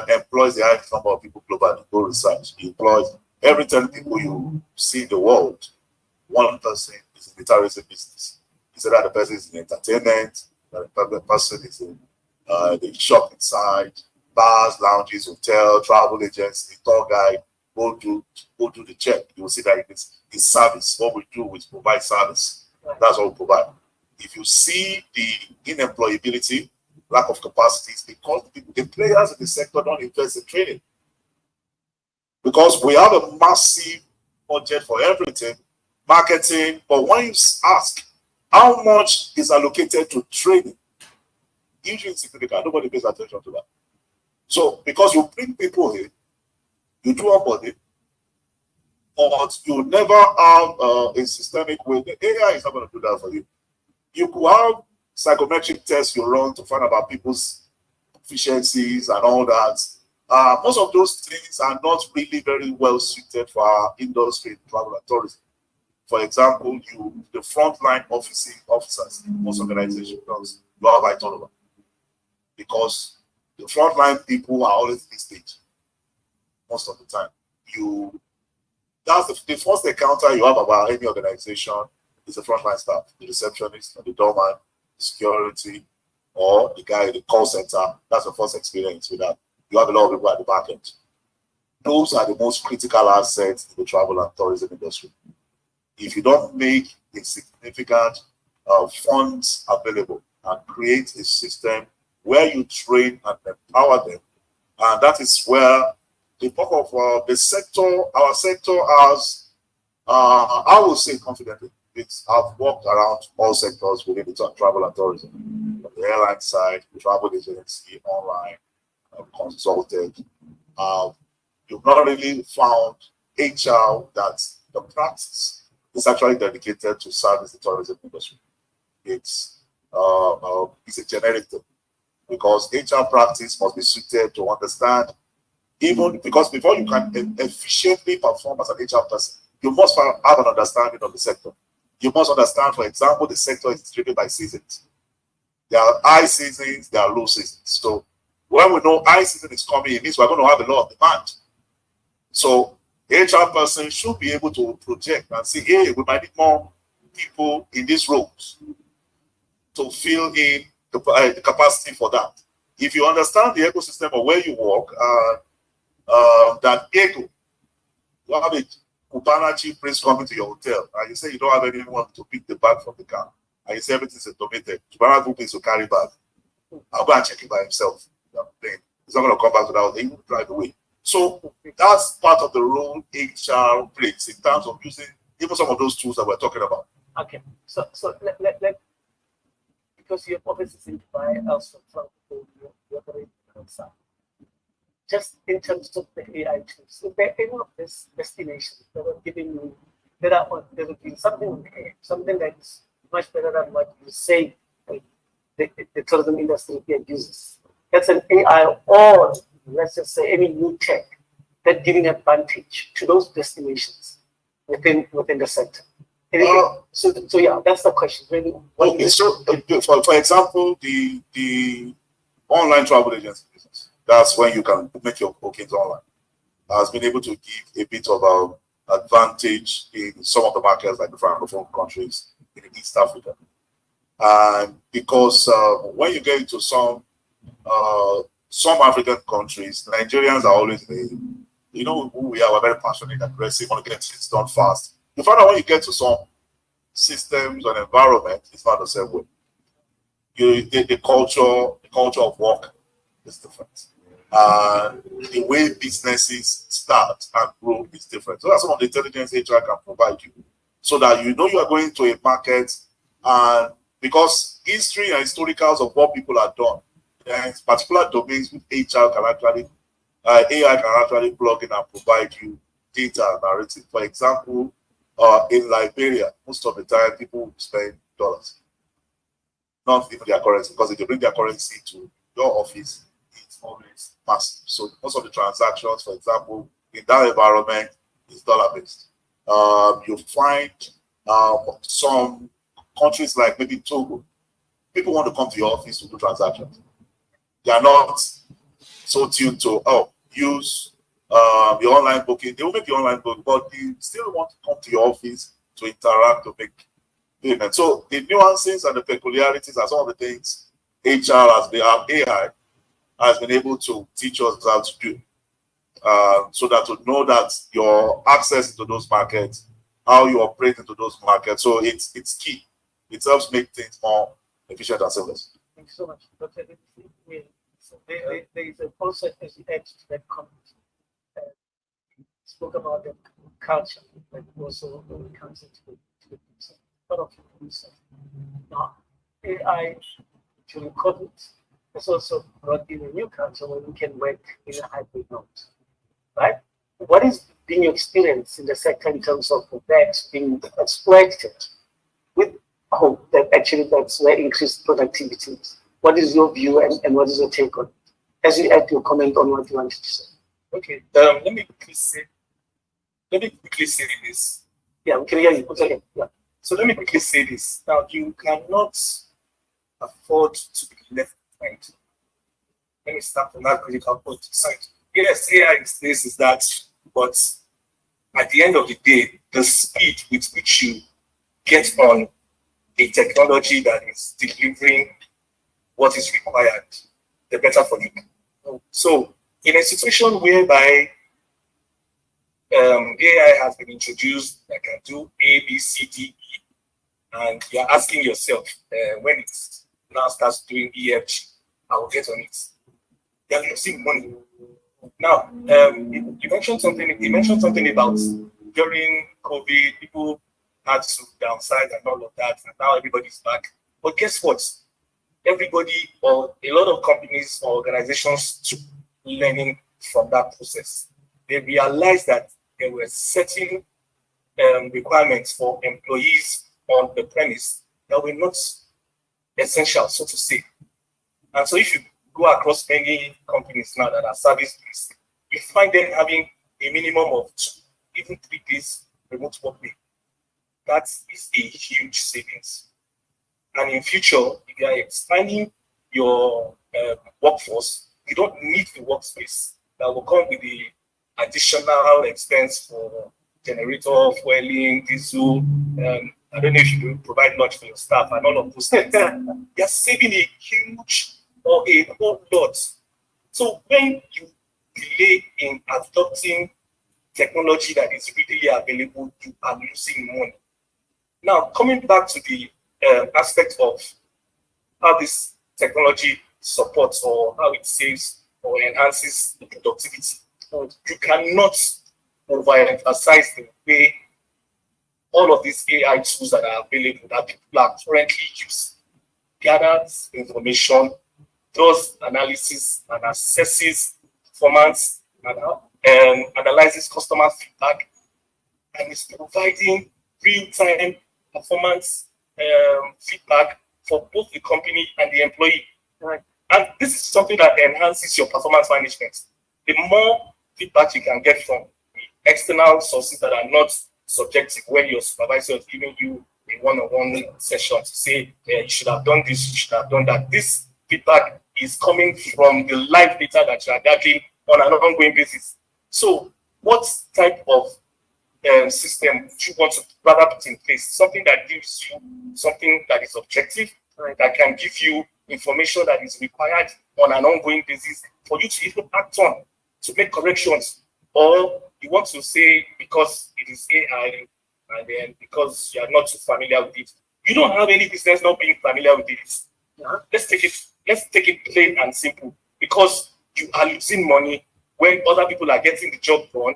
employs the highest number of people globally. Go research. It employs every 10 people you see in the world, one person is in the tourism business. You say that the person is in entertainment, that the person is in the shopping side, bars, lounges, hotel, travel agency, tour guide. Go do the check. You will see that it's service. What we do is provide service. That's what we provide. If you see the unemployability, lack of capacities, because the players in the sector don't invest in training. Because we have a massive budget for everything, marketing, but when you ask how much is allocated to training, usually insignificant, nobody pays attention to that. So because you bring people in, you do onboarding, but you never have a systemic way. The AI is not going to do that for you. You could have psychometric tests you run to find about people's efficiencies and all that. Most of those things are not really very well suited for our industry, travel and tourism. For example, the frontline officers in most organizations, you have high turnover because the frontline people are always in stage most of the time. That's the first encounter you have about any organization is the frontline staff, the receptionist, or the doorman, security, or the guy in the call center. That's the first experience with that. You have a lot of people at the back end. Those are the most critical assets in the travel and tourism industry. If you don't make a significant funds available and create a system where you train and empower them, and that is where the bulk of the sector, our sector has, I will say confidently, I've worked around all sectors within the travel and tourism. On the airline side, the travel agency, online, consulted. You've not really found HR that the practice is actually dedicated to service the tourism industry. It's a generic thing because HR practice must be suited to understand, even because before you can efficiently perform as an HR person, you must have an understanding of the sector. You must understand, for example, the sector is driven by seasons. There are high seasons, there are low seasons. So when we know high season is coming, it means we're going to have a lot of demand. So the HR person should be able to project and say, hey, we might need more people in these roles to fill in the capacity for that. If you understand the ecosystem of where you work, that ego, you have a Cubana chief priest coming to your hotel, and you say you don't have anyone to pick the bag from the car, and you say everything's automated. Cubana group is to carry bag. I'll go and check it by himself. He's not going to come back to that hotel. He will drive away. So that's part of the role HR plays in terms of using even some of those tools that we're talking about. Okay, so let because your office is in Dubai, also from the other side. Just in terms of the AI tools, if there any of these destinations that are giving you there will be something that's much better than what you say the tourism industry here uses. That's an AI or let's just say any new tech that giving advantage to those destinations within the sector. So yeah, that's the question. Really, okay, so for example, the online travel agency business, that's when you can make your bookings online, has been able to give a bit of advantage in some of the markets like the Francophone countries in East Africa. And because when you get into some African countries, Nigerians are always you know who we are, we're very passionate, aggressive, want to get things done fast. You find out when you get to some systems and environment, it's not the same way. The culture of work is different. The way businesses start and grow is different. So that's some of the intelligence HR can provide you, so that you know you are going to a market, and because history and historicals of what people have done, and particular domains with HR can actually, AI can actually plug in and provide you data and narrative. For example, in Liberia, most of the time people spend dollars, not even their currency, because if they bring their currency to your office, it's always massive. So most of the transactions, for example, in that environment is dollar-based. You find some countries like maybe Togo, people want to come to your office to do transactions. They are not so tuned to, use the online booking. They will make the online booking, but they still want to come to your office to interact, to make payments. So the nuances and the peculiarities are some of the things AI has been able to teach us how to do, so that to know that your access to those markets, how you operate into those markets. So it's key. It helps make things more efficient and seamless. Thank you so much, Dr. So there is a concept as you add to that comment. Spoke about the culture, but also when it comes into the part of the research. Now, AI during COVID has also brought in a new culture where we can work in a hybrid mode, right? What is being your experience in the sector in terms of that being exploited with hope that actually that's where increased productivity is? What is your view and what is your take on it? As you add your comment on what you wanted to say. Okay, let me quickly say this. Yeah, we can hear you. Okay, yeah. So let me quickly say this. Now, you cannot afford to be left behind. Let me start from that critical point side. Yes, AI is this, is that, but at the end of the day, the speed with which you get on a technology that is delivering what is required, the better for you. So, in a situation whereby AI has been introduced that can do A, B, C, D, E, and you're asking yourself when it now starts doing E, F, G, I will get on it. You're losing money. Now, you mentioned something. You mentioned something about during COVID, people had to downsize and all of that, and now everybody's back. But guess what? Everybody, or a lot of companies or organizations, took learning from that process. They realized that there were certain requirements for employees on the premise that were not essential, so to say. And so if you go across many companies now that are service-based, you find them having a minimum of 2, even 3 days remote working. That is a huge savings. And in future, if you are expanding your workforce, you don't need the workspace that will come with the additional expense for generator, fueling, diesel. I don't know if you provide much for your staff and all of those things. You're saving a huge or a whole lot. So when you delay in adopting technology that is readily available, you are losing money. Now, coming back to the aspect of how this technology supports or how it saves or enhances the productivity, you cannot overemphasize the way all of these AI tools that are available that people are currently using, gathers information, does analysis and assesses performance, and analyzes customer feedback, and is providing real-time performance feedback for both the company and the employee. Right. And this is something that enhances your performance management. The more feedback you can get from external sources that are not subjective, when your supervisor is giving you a one-on-one session to say, you should have done this, you should have done that. This feedback is coming from the live data that you are gathering on an ongoing basis. So what type of system do you want to rather put in place? Something that gives you something that is objective, right, that can give you information that is required on an ongoing basis for you to even act on to make corrections. Or you want to say, because it is AI, and then because you are not too familiar with it, you don't have any business not being familiar with it. Let's take it plain and simple. Because you are losing money when other people are getting the job done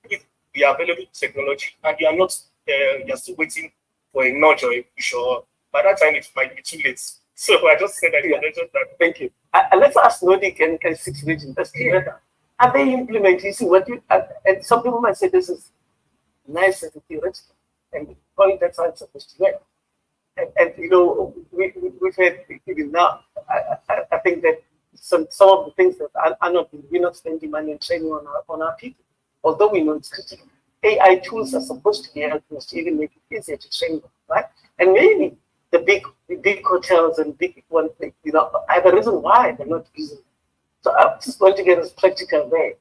with the available technology, and you are not. You're still waiting for a nudge or a push, or by that time it might be too late. So I just said that. Yeah. Thank you. Let's ask Nordic and Six Regions. Let's together. Are they implementing? See what you and some people might say this is nice and theoretical, and probably that's how it's supposed to work. And you know, we've had even now. I think that some of the things that are not, we're not spending money on training on our people, although we know it's critical. AI tools are supposed to be helping us to even make it easier to train them, right? And maybe the big hotels and big ones, you know, I have a reason why they're not using it. So I'm just going to get a practical way.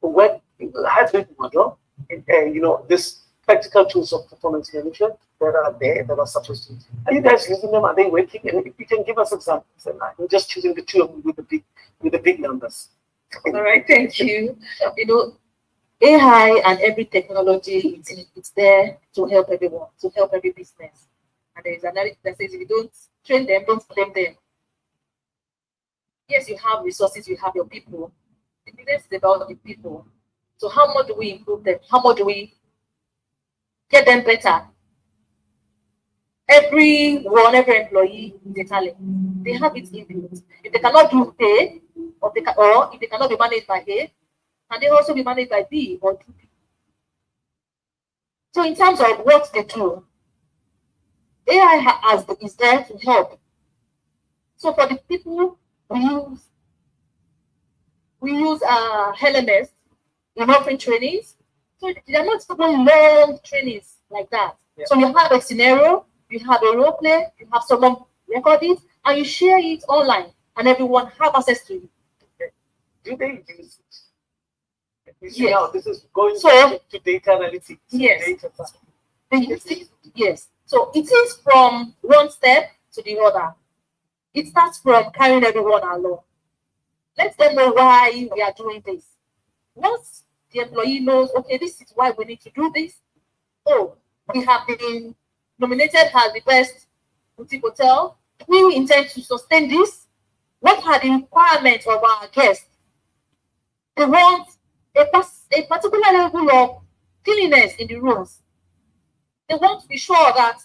What hybrid model, you know, this practical tools of performance management that are there, that are supposed to. Are you guys using them? Are they working? And if you can give us examples, and I'm just choosing the two of them with the big numbers. All right, thank you. You know, AI and every technology, it's there to help everyone, to help every business. And there is analysis that says if you don't train them, don't blame them. Yes, you have resources, you have your people. The business is about the people. So how much do we improve them? How much do we get them better? Every employee is a talent. They have it inbuilt. If they cannot do A, or if they cannot be managed by A, can they also be managed by B or D? So in terms of what they do, AI is there to help. So for the people, we use LMS in offering trainings. So they are not even long trainings like that. Yeah. So you have a scenario, you have a role play, you have someone record it, and you share it online, and everyone have access to it. Okay. Do they use it? Yes. Now, this is going to data analytics. Yes. Yes. So it is from one step to the other. It starts from carrying everyone along. Let them know why we are doing this. Once the employee knows, okay, this is why we need to do this. Oh, we have been nominated as the best boutique hotel. We intend to sustain this. What are the requirements of our guests? They want a particular level of cleanliness in the rooms. They want to be sure that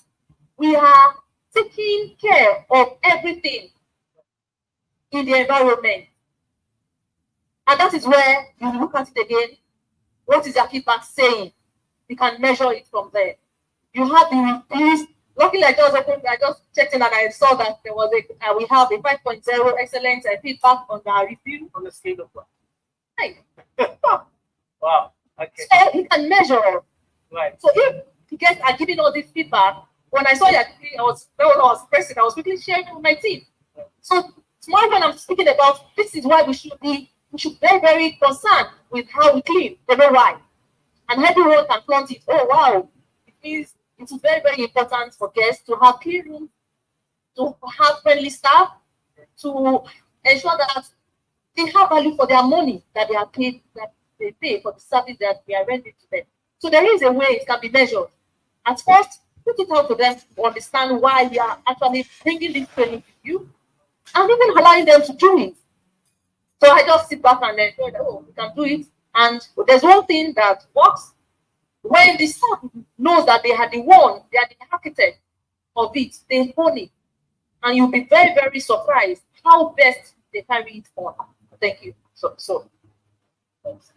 we are taking care of everything in the environment. And that is where you look at it again. What is their feedback saying? You can measure it from there. You have the reviews. Luckily, I just checked in and I saw that there was we have a 5.0 excellent feedback on our review on the scale of what? Right. Wow. Okay. So you can measure. Right. So if you guys are giving all this feedback, when I saw that I was quickly sharing with my team. So tomorrow when I'm speaking about this is why we should be very concerned with how we clean. They know why. And everyone can flaunt it. Oh wow. It is very, very important for guests to have clean rooms, to have friendly staff, to ensure that they have value for their money that they are paid, that they pay for the service that we are rendering to them. So there is a way it can be measured. At first, put it out to them to understand why we are actually bringing this training to you, and even allowing them to do it. So I just sit back and then go, oh, we can do it. And there's one thing that works, When the son knows that they are the architect of it, they own it. And you'll be very, very surprised how best they carry it on. Thank you. So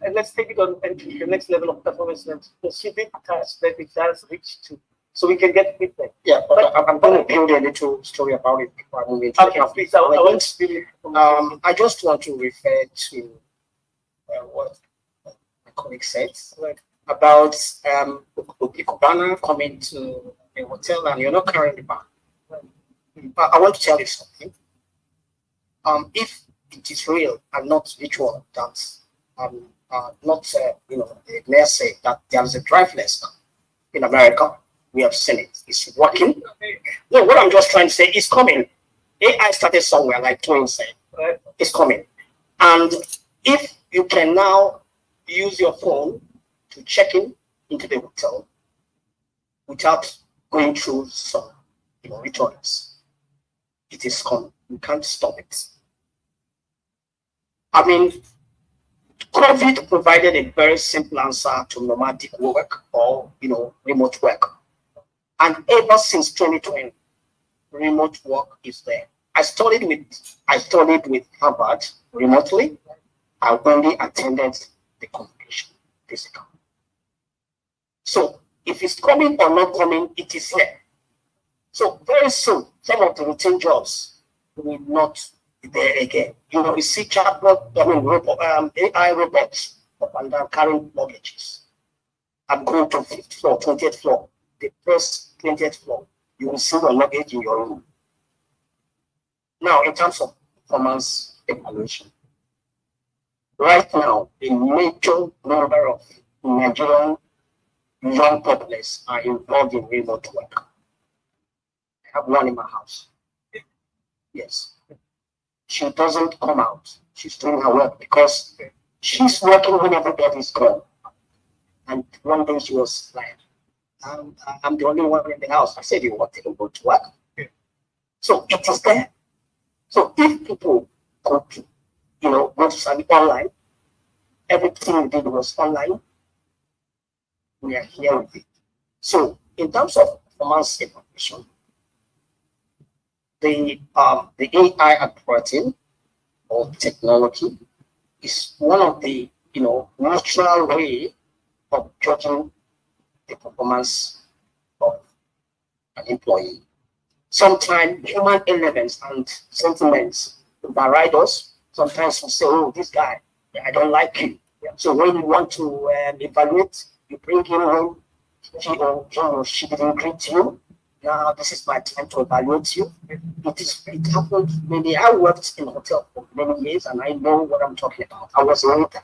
and let's take it on the next level of performance. The civic task that it has reached to, so we can get feedback. Yeah, but I'm going to build a little story about it before I move into Okay, please. I just want to refer to what my colleague said about Ikubana coming to a hotel and you're not carrying the bag. But I want to tell you something. If it is real and not virtual, that's not the mayor said that there is a driverless now in America. We have seen it. It's working. No, what I'm just trying to say is coming. AI started somewhere, like Twain said. Right? It's coming. And if you can now use your phone to check into the hotel without going through some returns, it is coming. You can't stop it. I mean, COVID provided a very simple answer to nomadic work or remote work. And ever since 2020, remote work is there. I studied with Harvard remotely. I only attended the convocation physical. So if it's coming or not coming, it is here. So very soon, some of the routine jobs will not be there again. You see chatbot, AI robots up and down carrying luggages. I'm going to 5th floor, 20th floor. The first 20th floor, you will see your luggage in your room. Now, in terms of performance evaluation, right now, the major number of Nigerian young populace are involved in remote work. I have one in my house. Yes. She doesn't come out. She's doing her work because she's working when everybody's gone. And one day she was like, I'm the only one in the house. I said, you want to go to work? So it is there. So if people go to, go to study online, everything we did was online, we are here with it. So in terms of performance evaluation, the AI algorithm or technology is one of the natural way of judging the performance of an employee. Sometimes human elements and sentiments override us. Sometimes we say, oh, this guy, I don't like him. So when you want to evaluate, you bring him home, she didn't greet you. Now this is my time to evaluate you. It happened maybe. I worked in a hotel for many years and I know what I'm talking about. I was a waiter.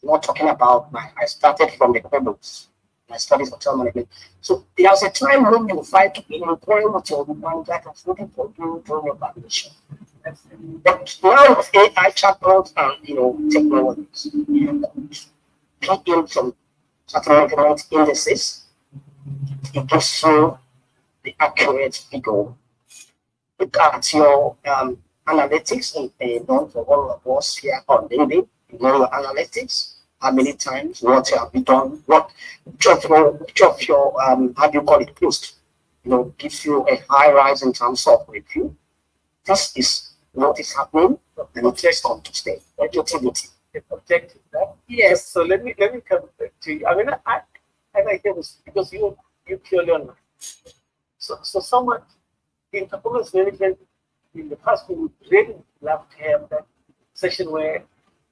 I'm not talking about I started from the Pebbles. I studied hotel management. So there's a time when you fight in a foreign hotel with one guy that's looking for you during your evaluation. But now with AI chatbots and technologies, you could plug in some certain economic indices. It gives you the accurate figure. Look at your analytics done for all of us here on LinkedIn. You know your analytics. How many times? What have you done? Which of your how do you call it, post? Gives you a high rise in terms of review. This is what is happening. And it's come to stay. Objectivity. Objective, right? Yes. So let me come back to you. I mean, I like this because you purely online. So someone in performance management in the past, we would really love to have that session where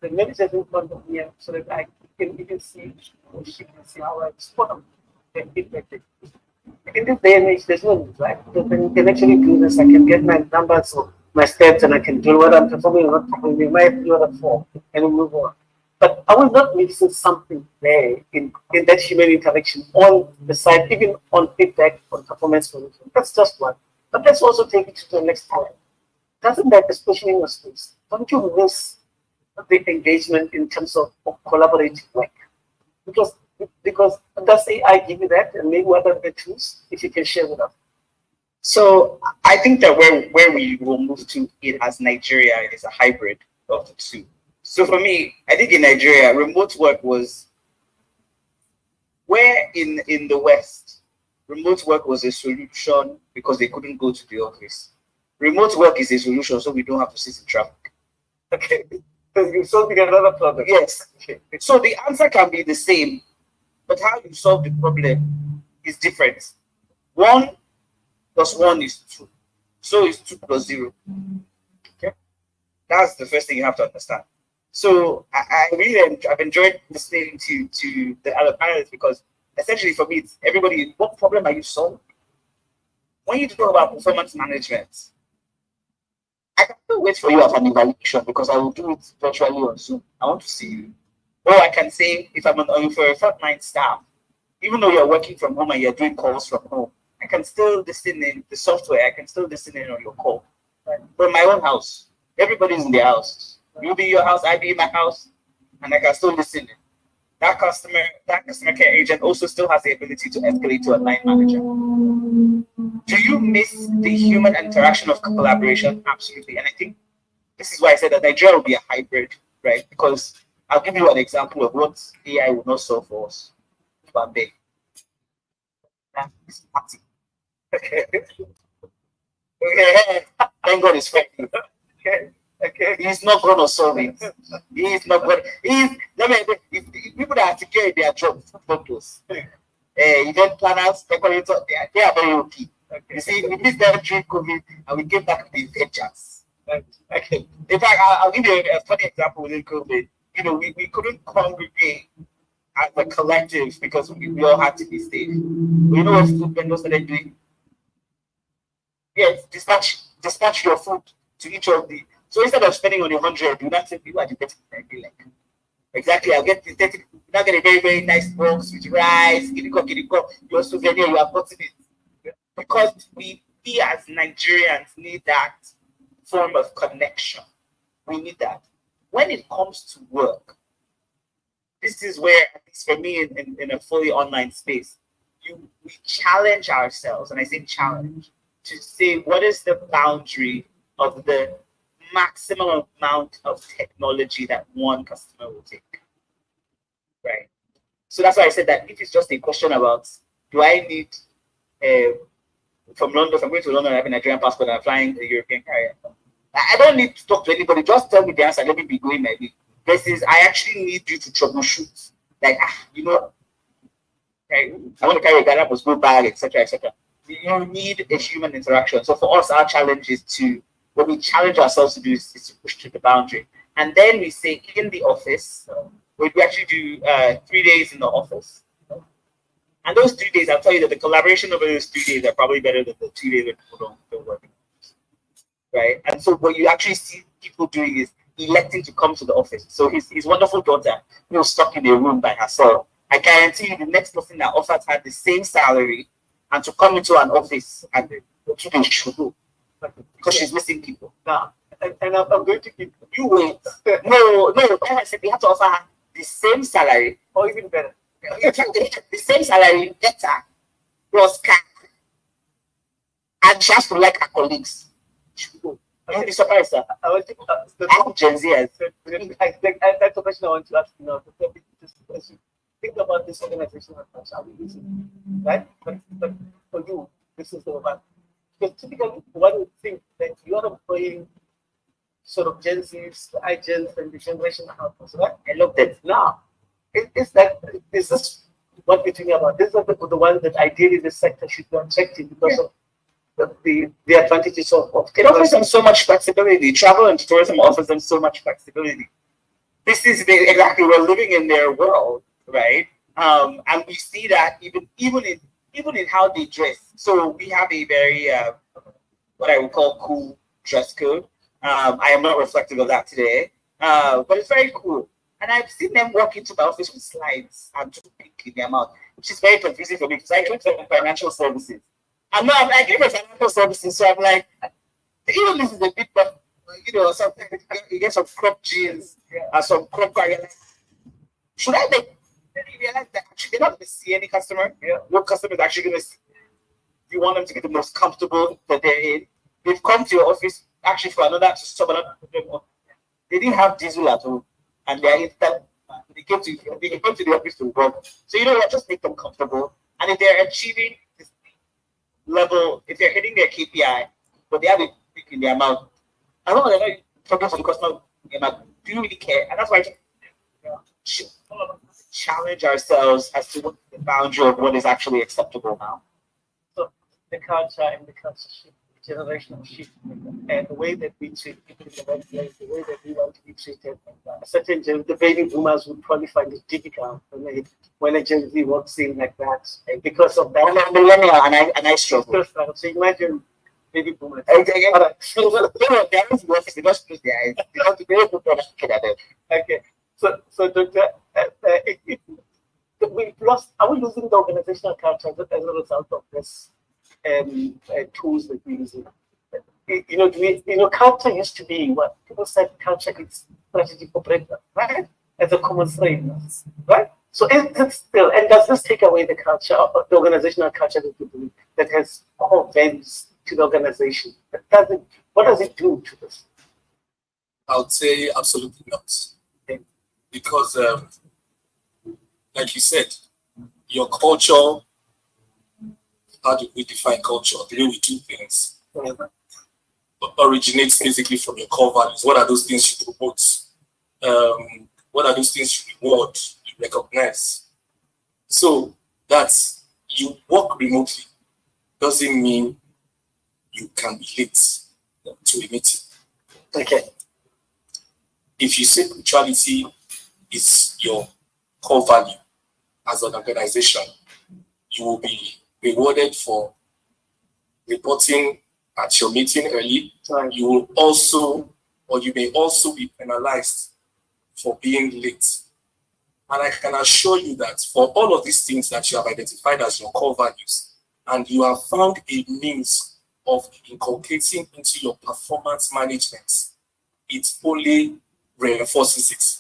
the manager is in front of me so that I can see or she can see how I spot them. In this day and age, there's no need, right? So then you can actually do this. I can get my numbers or my steps and I can do what I'm performing or not performing. We might do it for and we move on. But I was not missing something there in that human interaction on the side, even on feedback on performance management. That's just one. But let's also take it to the next point. Doesn't that, especially in your space, don't you miss the engagement in terms of collaborative work? Because does AI give you that, and maybe what are the tools, if you can share with us? So I think that where we will move to it as Nigeria is a hybrid of the two. So for me, I think in Nigeria, remote work was where in the West, remote work was a solution because they couldn't go to the office. Remote work is a solution so we don't have to sit in traffic. Okay. So you're solving another problem. Yes. So the answer can be the same, but how you solve the problem is different. 1 plus 1 is 2. So it's 2 plus 0. Okay. That's the first thing you have to understand. So I've enjoyed listening to the other panelists because essentially for me, it's everybody, what problem are you solving? When you talk about performance management, I can't wait for you as an evaluation because I will do it virtually on Zoom. I want to see you. Or I can say, if I'm on for a frontline staff, even though you're working from home and you're doing calls from home, I can still listen in the software. I can still listen in on your call. Right? But in my own house, everybody's in their house. You'll be in your house, I be in my house, and I can still listen in. That customer care agent also still has the ability to escalate to a line manager. Do you miss the human interaction of collaboration? Absolutely. And I think this is why I said that Nigeria will be a hybrid, right? Because I'll give you an example of what AI will not solve for us. One big. That is party. Okay. Thank God it's friendly. Okay. He's not going to solve it. He's not going. If people that are secure in their job, photos, event planners, decorators, they are very okay. You see, we missed them during COVID, and we came back to the ventures. Okay. In fact, I'll give you a funny example within COVID. You know, we couldn't congregate as a collective because we all had to be safe. But you know what food vendors started doing? Yes, dispatch your food to each of the. So instead of spending on 100, you not say people are the 30. Like, exactly, I'll get the 30. You now get a very, very nice box with rice, kiriko. You also venue, you have gotten it. Because we as Nigerians need that form of connection. We need that. When it comes to work, this is where, at least for me in a fully online space, we challenge ourselves, and I say challenge, to say what is the boundary of the maximum amount of technology that one customer will take, right? So that's why I said that if it's just a question about, do I need, from London, if I'm going to London, I have a Nigerian passport and I'm flying a European carrier, I don't need to talk to anybody, just tell me the answer, let me be going my way. Versus, I actually need you to troubleshoot. Like, you know, I want to carry a Ghana Post bag, etc., etc. You need a human interaction. So for us, our challenge is to, what we challenge ourselves to do is to push to the boundary. And then we say in the office, we actually do 3 days in the office. And those 3 days, I'll tell you that the collaboration over those 3 days are probably better than the 2 days when people don't work. Right? And so what you actually see people doing is electing to come to the office. So his wonderful daughter, who was stuck in a room by herself, I guarantee you the next person that offers her the same salary and to come into an office and the 2 days should go. Because she's missing people. Now, and I'm going to keep you wait. No, I said they have to offer her the same salary or even better. The same salary, better, plus car. And she has to like her colleagues. You'll be surprised, sir. I want to Gen Z. That's the question I want to ask you now. Think about this organization as how we use it, right? But for you, this is the one. Because typically, one would think that you are employing sort of Gen Zs, iGens, and the generation outputs, right? I love that. Now, it's like, is this what we're talking about? This is the one that ideally the sector should be objective because of the advantages of it offers them so much flexibility. Travel and tourism offers them so much flexibility. This is exactly, we're living in their world, right? And we see that even in how they dress. So we have a very what I would call cool dress code. I am not reflective of that today, but it's very cool. And I've seen them walk into my office with slides and toothpick in their mouth, which is very confusing for me because I work in financial services. I'm like, in financial services, so I'm like, even this is a bit of, something, you get some crop jeans and some crop carrier. Should I make, then you realize that actually they're not going to see any customer. Yeah. What customer is actually going to see? You want them to get the most comfortable that they're in. They've come to your office actually for another, to solve another problem. They didn't have diesel at home, and they're in that. They came to the office to work. So you know what? Just make them comfortable. And if they're achieving this level, if they're hitting their KPI, but they have a pick in their mouth, as long as they're not talking to the customer in their mouth, do you really care? And that's why challenge ourselves as to what the boundary of what is actually acceptable now. So the culture and the culture shift, the generational shift, and the way that we treat people in the workplace, the way that we want to be treated. The baby boomers would probably find it difficult when a Gen Z walks in like that, and because of that. I'm a millennial and I struggle. So imagine baby boomers. Okay. They just close their eyes. They have to be able to look at them. Okay. So Doctor, we've lost. Are we losing the organizational culture as a result of this tools that we're using? Culture used to be what people said. Culture is strategy for breakfast, right? As a common thread, right? So is it still? And does this take away the culture, the organizational culture that has core values to the organization? What does it do to this? I would say absolutely not. Because, like you said, your culture, how do we define culture? The way we do things originates basically from your core values. What are those things you promote? What are those things you reward, you recognize? So that's, you work remotely doesn't mean you can be late to a meeting. Okay. If you say punctuality is your core value as an organization, you will be rewarded for reporting at your meeting early. You will also, or you may also be penalized for being late. And I can assure you that for all of these things that you have identified as your core values, and you have found a means of inculcating into your performance management, it only reinforces it.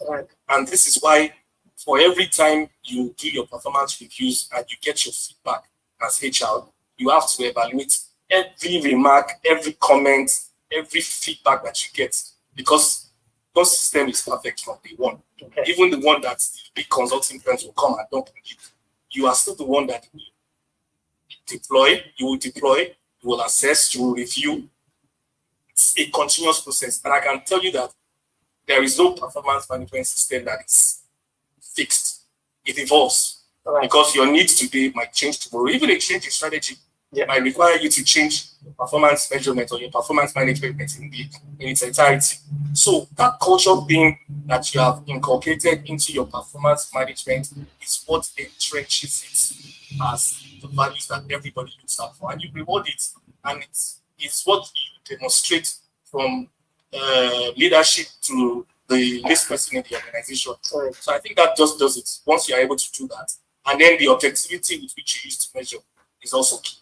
Right. And this is why for every time you do your performance reviews and you get your feedback as HR, you have to evaluate every remark, every comment, every feedback that you get, because no system is perfect from day one. Okay. Even the one that the big consulting firms will come and dump on you are still the one that you will deploy, you will assess, you will review. It's a continuous process. And I can tell you that there is no performance management system that is fixed. It evolves. Right. Because your needs today might change tomorrow. Even a change in strategy might require you to change your performance measurement or your performance management in its entirety. So that culture thing that you have inculcated into your performance management is what entrenches it as the values that everybody looks out for. And you reward it. And it's what you demonstrate from leadership to the least person in the organization. So I think that just does it. Once you are able to do that, and then the objectivity with which you use to measure is also key.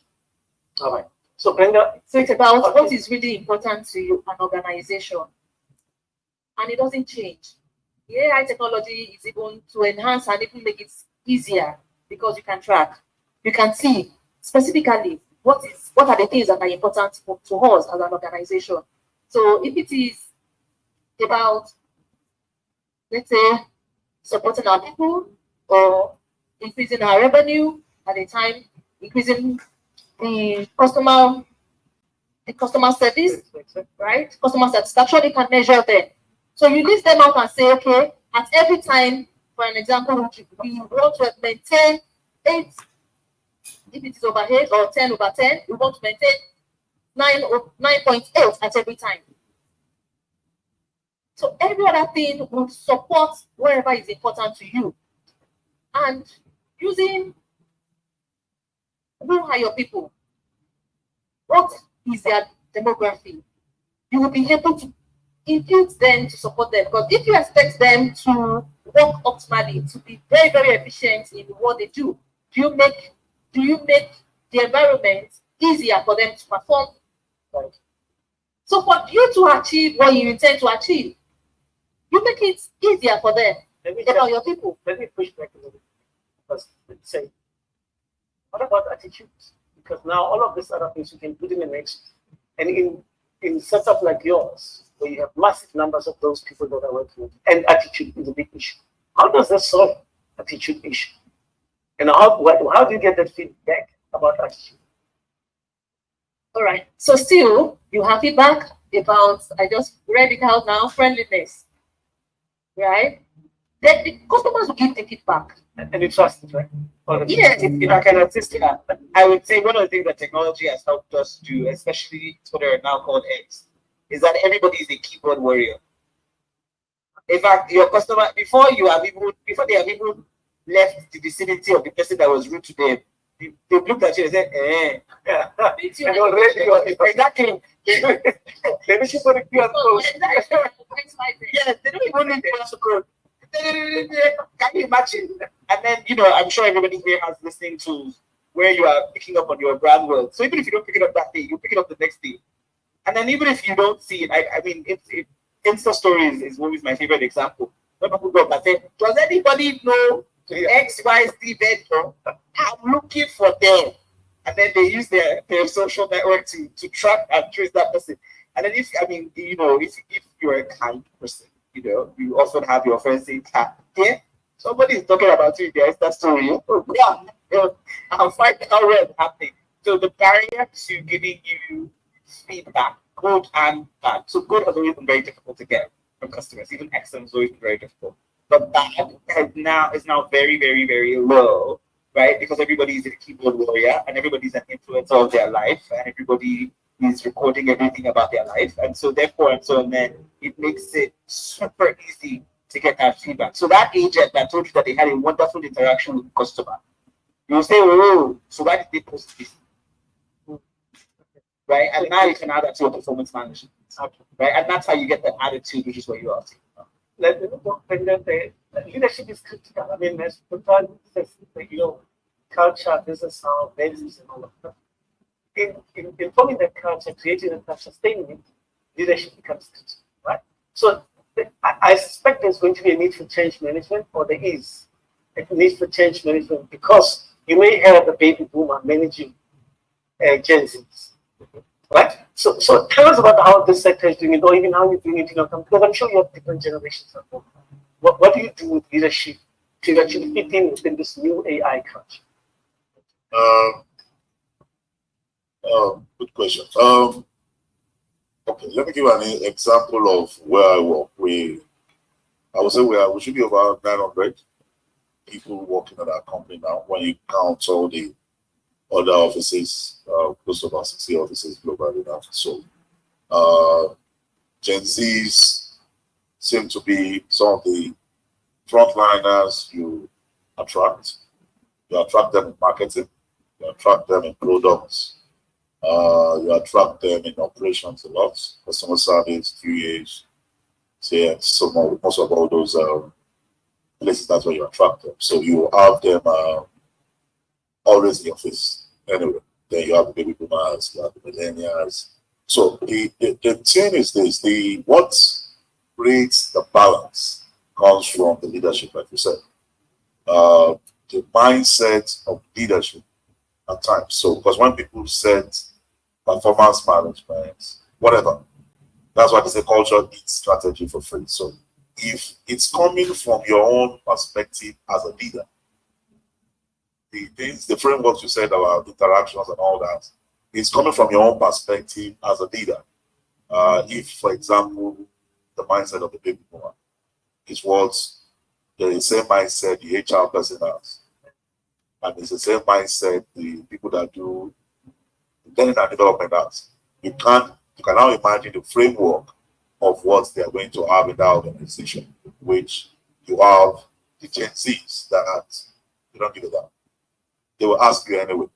All right. So Brenda, so it's about what is really important to you, an organization, and it doesn't change. The AI technology is even to enhance and even make it easier because you can track, you can see specifically what are the things that are important to us as an organization. So if it is about, let's say, supporting our people or increasing our revenue at the time, increasing the customer service, right? Customer satisfaction, you can measure them. So you list them out and say, okay, at every time, for an example, we want to maintain 8, if it is over 8 or 10 over 10, we want to maintain 9 or 9.8 at every time. So every other thing will support wherever is important to you. And using who are your people? What is their demography? You will be able to infuse them to support them. Because if you expect them to work optimally, to be very, very efficient in what they do, do you make the environment easier for them to perform? Right. So for you to achieve what you intend to achieve, you make it easier for them. About your people. Let me push back a little bit. Because let's say, what about attitudes? Because now all of these other things you can put in the mix. And in setup like yours, where you have massive numbers of those people that are working with, and attitude is a big issue. How does that solve attitude issue? And how do you get that feedback about attitude? All right. So still, you have feedback about, I just read it out now, friendliness, right? Then the customers will give the feedback. And you trust it, right? Yes, if I can assist that, I would say one of the things that technology has helped us do, especially Twitter now called X, is that everybody is a keyboard warrior. In fact, your customer, before they have even left the vicinity of the person that was rude to them, they looked at you and said, eh. Yeah. And already, Exactly. maybe she put a QR code. Yes, they don't even need the QR code. Can you imagine? And then, I'm sure everybody here has listening tools where you are picking up on your brand world. So even if you don't pick it up that day, you pick it up the next day. And then even if you don't see it, I mean, Insta stories is always my favorite example. When people go up and say, does anybody know XYZ vendor? I'm looking for them. And then they use their social network to track and trace that person. And then if you're a kind person, you often have your friends say, yeah, somebody is talking about you in their Insta story. Oh, yeah, I'll find out where it's happening. So the barrier to giving you feedback, good and bad. So good has always been very difficult to get from customers. Even excellent has always been very difficult. But bad is now very, very, very low, right? Because everybody is a keyboard warrior and everybody's an influencer of their life and everybody is recording everything about their life. And so therefore, then it makes it super easy to get that feedback. So that agent that told you that they had a wonderful interaction with the customer, you'll say, oh, so why did they post this? Right? And now you can add that to your performance management. Right? And that's how you get the attitude, which is what you are saying. Leadership is critical. I mean, there's culture, business, values, and all of that. In forming that culture, creating and sustaining it, leadership becomes critical, right? So I suspect there's going to be a need for change management, or there is a need for change management because you may have a baby boomer managing Gen Zs, right? So tell us about how this sector is doing it, or even how you're doing it in your company, because I'm sure you have different generations of them. What do you do with leadership to actually fit in within this new AI culture? Good question. Okay, let me give an example of where I work. I would say we should be about 900 people working at our company now. When you count all the other offices, close to about 60 offices globally now. So, Gen Zs seem to be some of the frontliners you attract. You attract them in marketing. You attract them in products. You attract them in operations a lot, customer service, QAs. So yeah, most of all those places, that's where you attract them. So you have them always in your face. Anyway, then you have the baby boomers, you have the millennials. So the thing is this: what creates the balance comes from the leadership, like you said. The mindset of leadership at times. So because when people set performance management, whatever. That's why they say culture eats strategy for free. So if it's coming from your own perspective as a leader, the frameworks you said about interactions and all that, it's coming from your own perspective as a leader. If, for example, the mindset of the baby boomer is what the same mindset the HR person has, and it's the same mindset the people that do learning and development has. You can now imagine the framework of what they are going to have in that organization, which you have the Gen Zs that you don't give it that. They will ask you anyway.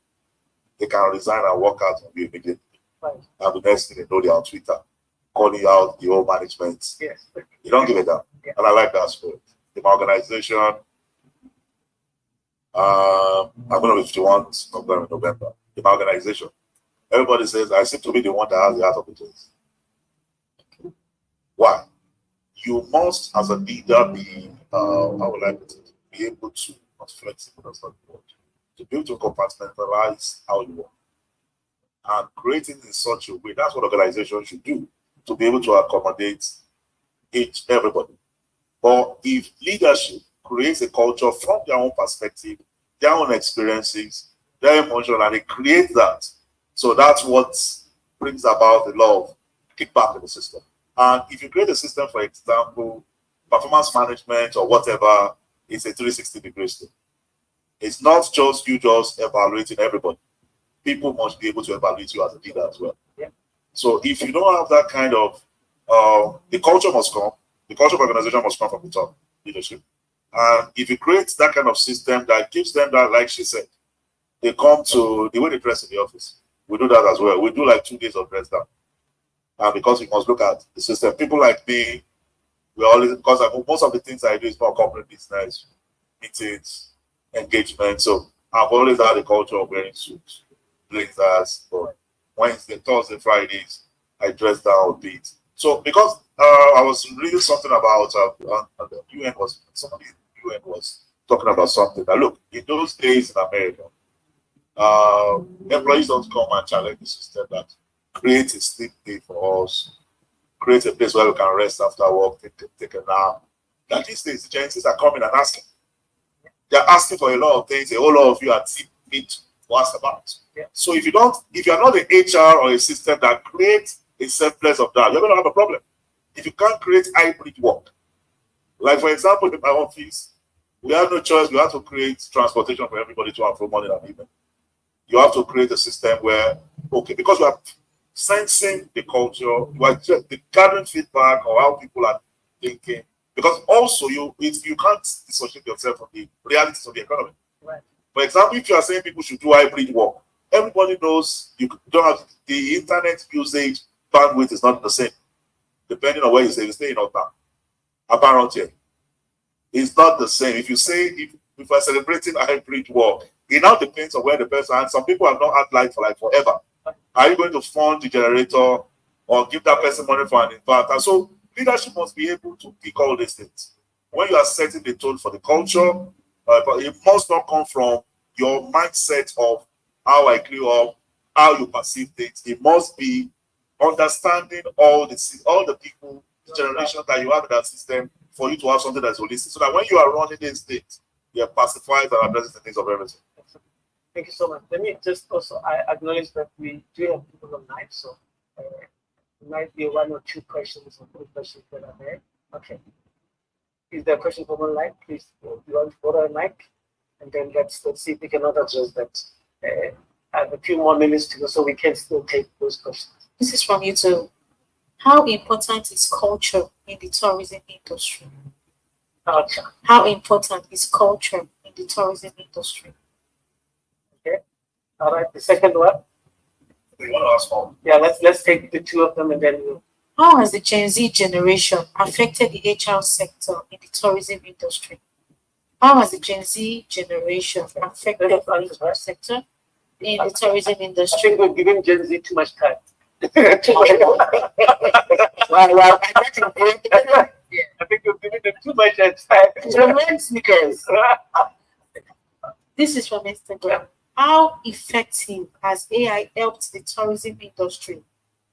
They can resign and walk out on you immediately. Right. And the next thing they know, they're on Twitter calling out the whole management. Yes. You don't give it that. Yeah. And I like that spirit. In my organization, I'm going to be 51 of them in November. In my organization, everybody says I seem to be the one that has the heart of the place. Why? You must, as a leader, be how would I put it? Be able to, not flexible, that's not the word, to be able to compartmentalize how you work and create it in such a way. That's what organizations should do, to be able to accommodate everybody. But if leadership creates a culture from their own perspective, their own experiences, their emotion, and they create that. So that's what brings about the law of kickback in the system. And if you create a system, for example, performance management or whatever, it's a 360 degrees thing. It's not just you just evaluating everybody. People must be able to evaluate you as a leader as well. Yeah. So if you don't have that kind of, the culture must come, the culture of organization must come from the top leadership. And if you create that kind of system that gives them that, like she said, they come to the way they dress in the office. We do that as well. We do like 2 days of dress down. And because we must look at the system, people like me, we always, because most of the things I do is more corporate business, meetings, engagement. So I've always had a culture of wearing suits, blazers, but Wednesday, Thursday, Fridays, I dress down a bit. So because I was reading something about the UN was, somebody in the UN was talking about something that, look, in those days in America, employees don't come and challenge the system that create a sleep day for us, create a place where we can rest after work, take a nap. That these days, the Genesis are coming and asking. They're asking for a lot of things, a whole lot of you are need to ask about. Yeah. So if you're not an HR or a system that creates a safe place of that, you're going to have a problem. If you can't create hybrid work, like for example, in my office, we have no choice. We have to create transportation for everybody to and from morning and evening. You have to create a system where, okay, because you are sensing the culture, you are just gathering feedback on how people are thinking. Because also you can't dissociate yourself from the realities of the economy. Right. For example, if you are saying people should do hybrid work, everybody knows you don't have the internet usage bandwidth is not the same, depending on where you stay in Otta, around here. It's not the same. If you say if we're celebrating hybrid work, it now depends on where the person, and some people have not had light for like forever. Are you going to fund the generator or give that person money for an inverter? So leadership must be able to pick all these things. When you are setting the tone for the culture, but it must not come from your mindset of how I grew up, how you perceive things. It must be understanding all the people, the generation that you have in that system, for you to have something that's holistic. So that when you are running these things, you're pacified and addressing the things of everything. Thank you so much. Let me just also acknowledge that we do have people online, so there might be 1 or 2 questions or 3 questions that are there. Okay. Is there a question from online? Please, you want to borrow a mic, and then let's see if we can address that. I have a few more minutes to go, so we can still take those questions. This is from YouTube. How important is culture in the tourism industry? Culture. How important is culture in the tourism industry? Okay. All right. The second one. You want to ask one? Yeah. Let's take the 2 of them, and then we'll. How has the Gen Z generation affected the HR sector in the tourism industry? How has the Gen Z generation affected the HR sector in the tourism I industry? think we're giving Gen Z too much time. Well, I think you're giving them too much time. because This is from Instagram. How effective has AI helped the tourism industry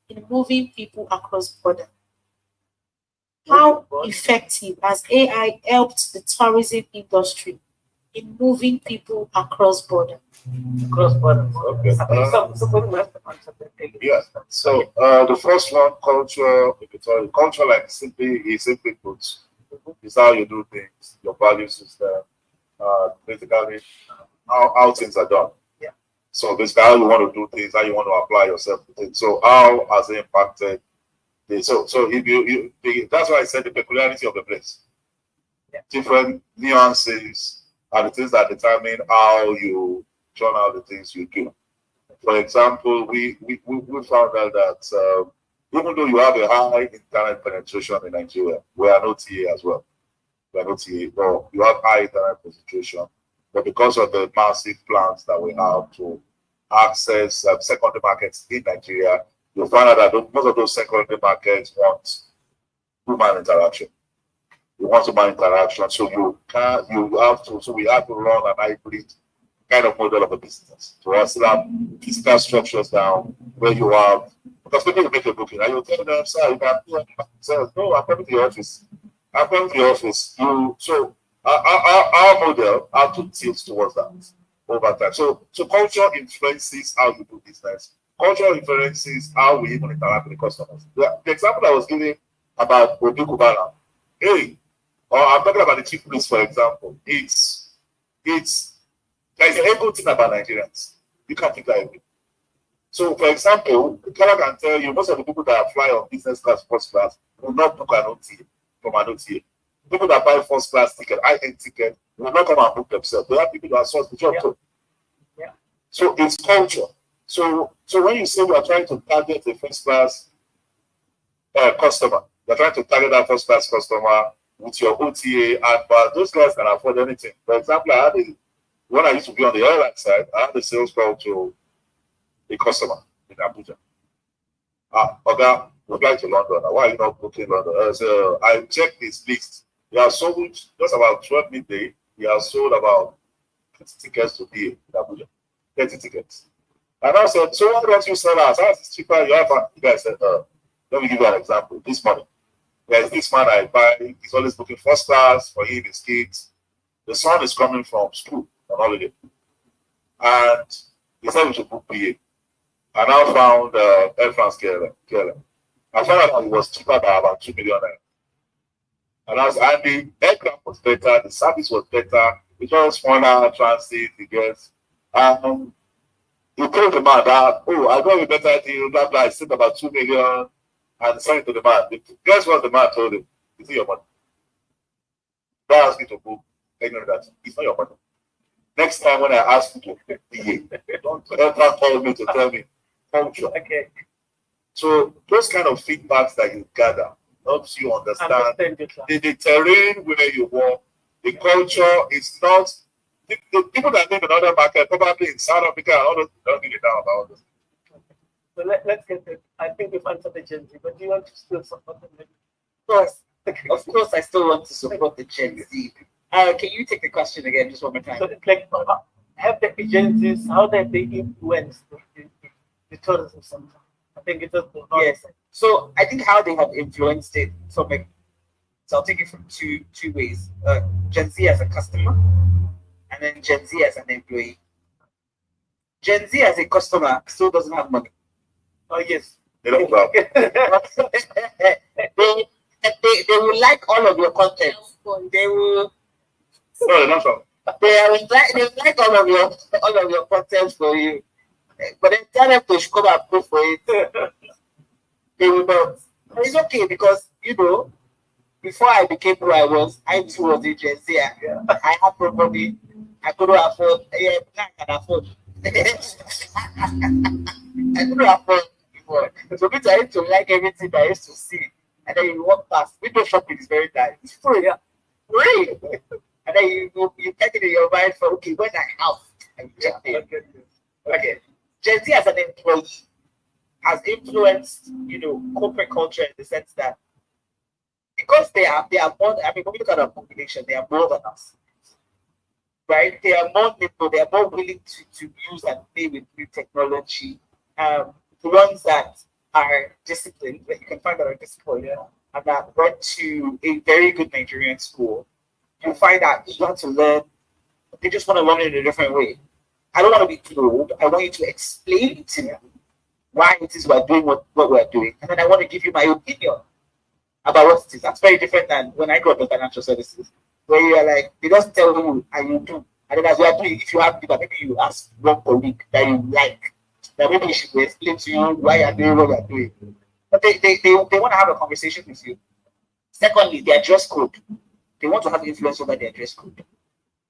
in moving people across border? How effective has AI helped the tourism industry in moving people across border? Cross border. Okay. I think somebody must have answered that. Yeah. So the first one, culture, like simply put, is how you do things, your value system, basically how things are done. Yeah. So basically how you want to do things, how you want to apply yourself to things. So how has it impacted so if you that's why I said the peculiarity of the place. Yeah. Different nuances are the things that determine how you turn out the things you do. For example, we found out that even though you have a high internet penetration in Nigeria, we are not TA as well. We are not TA. No, you have high internet penetration, but because of the massive plans that we have to access secondary markets in Nigeria, you find out that most of those secondary markets want human interaction. You want human interaction, so we have to run an hybrid kind of model of a business. So I still have physical structures down where you have, because people will make a booking and you tell them, sir, you can do it. No, I'm coming to the office. I'm coming to the office. So our model have to tilt towards that over time. So culture influences how you do business. Culture influences how we even interact with the customers. The example I was giving about Obi Kubana, hey, or I'm talking about the chief police, for example. There's a good thing about Nigerians. You can't think that away. So, for example, Kala can tell you most of the people that fly on business class, first class, will not book an OTA from an OTA. People that buy first class ticket, high-end ticket, will not come and book themselves. They have people that source the job too. Yeah. So it's culture. So when you say we are trying to target a first class customer, you're trying to target that first class customer with your OTA, but those guys can afford anything. For example, when I used to be on the airline side, I had a sales call to a customer in Abuja. Okay, we're going to London. Why are you not booking London? So I checked his list. He has sold just about 12 midday. He has sold about 50 tickets to be in Abuja. 30 tickets. And I said, so why don't you sell us? How is it cheaper? You guys said, let me give you an example. This morning, there's this man I buy. He's always booking first class for him, his kids. The son is coming from school on holiday. And he said we should book PA. I now found Air France KLM. I found out it was cheaper by about 2 million. And the aircraft was better, the service was better, it was smaller transit, the guests. He told the man that, oh, I got a better deal, blah, blah, I sent about 2 million and sent it to the man. Guess what the man told him? Is it your money? Don't ask me to book. Ignore that. It's not your money. Next time when I ask you to book PA, don't ever call me to tell me culture. Okay. So those kind of feedbacks that you gather helps you understand the terrain where you walk, the culture is not the people that live in other markets, probably in South Africa and all those, don't give a damn about this. So let's get it. I think we've answered the Gen Z, but do you want to still support them? Of course, I still want to support the Gen Z. Can you take the question again, just one more time? So it's like, have the agencies, how have they influenced the tourism sector? I think it's just yes. So I think how they have influenced it. So I'll take it from two ways. Gen Z as a customer, and then Gen Z as an employee. Gen Z as a customer still doesn't have money. Oh yes. They don't have. they will like all of your content. They will. No, they're not from. They like all of your content for you. But then tell them to come and pay for it. They will not. But it's okay because before I became who I was, I too was a Gen Z. I had probably I couldn't afford. Yeah, I can afford. I couldn't afford before. So I used to like everything that I used to see. And then you walk past. Window shopping is very nice. It's free. Yeah. Free. And then you take it in your mind for okay, when I have and you check it. Okay. Gen Z as an employee has influenced, corporate culture in the sense that because they are more. I mean, when we look at our population, they are more than us, right? They are more nimble. They are more willing to use and play with new technology. The ones that are disciplined, that you can find that are disciplined, and that went to a very good Nigerian school, you find that you have to learn. They just want to learn it in a different way. I don't want to be told. I want you to explain to me why it is we're doing what we're doing. And then I want to give you my opinion about what it is. That's very different than when I grew up in financial services, where you are like, they just tell you and you do. And then as you are doing, if you have people, maybe you ask one colleague that you like, that maybe she will explain to you why you're doing what you're doing. But they want to have a conversation with you. Secondly, their dress code. They want to have influence over their dress code.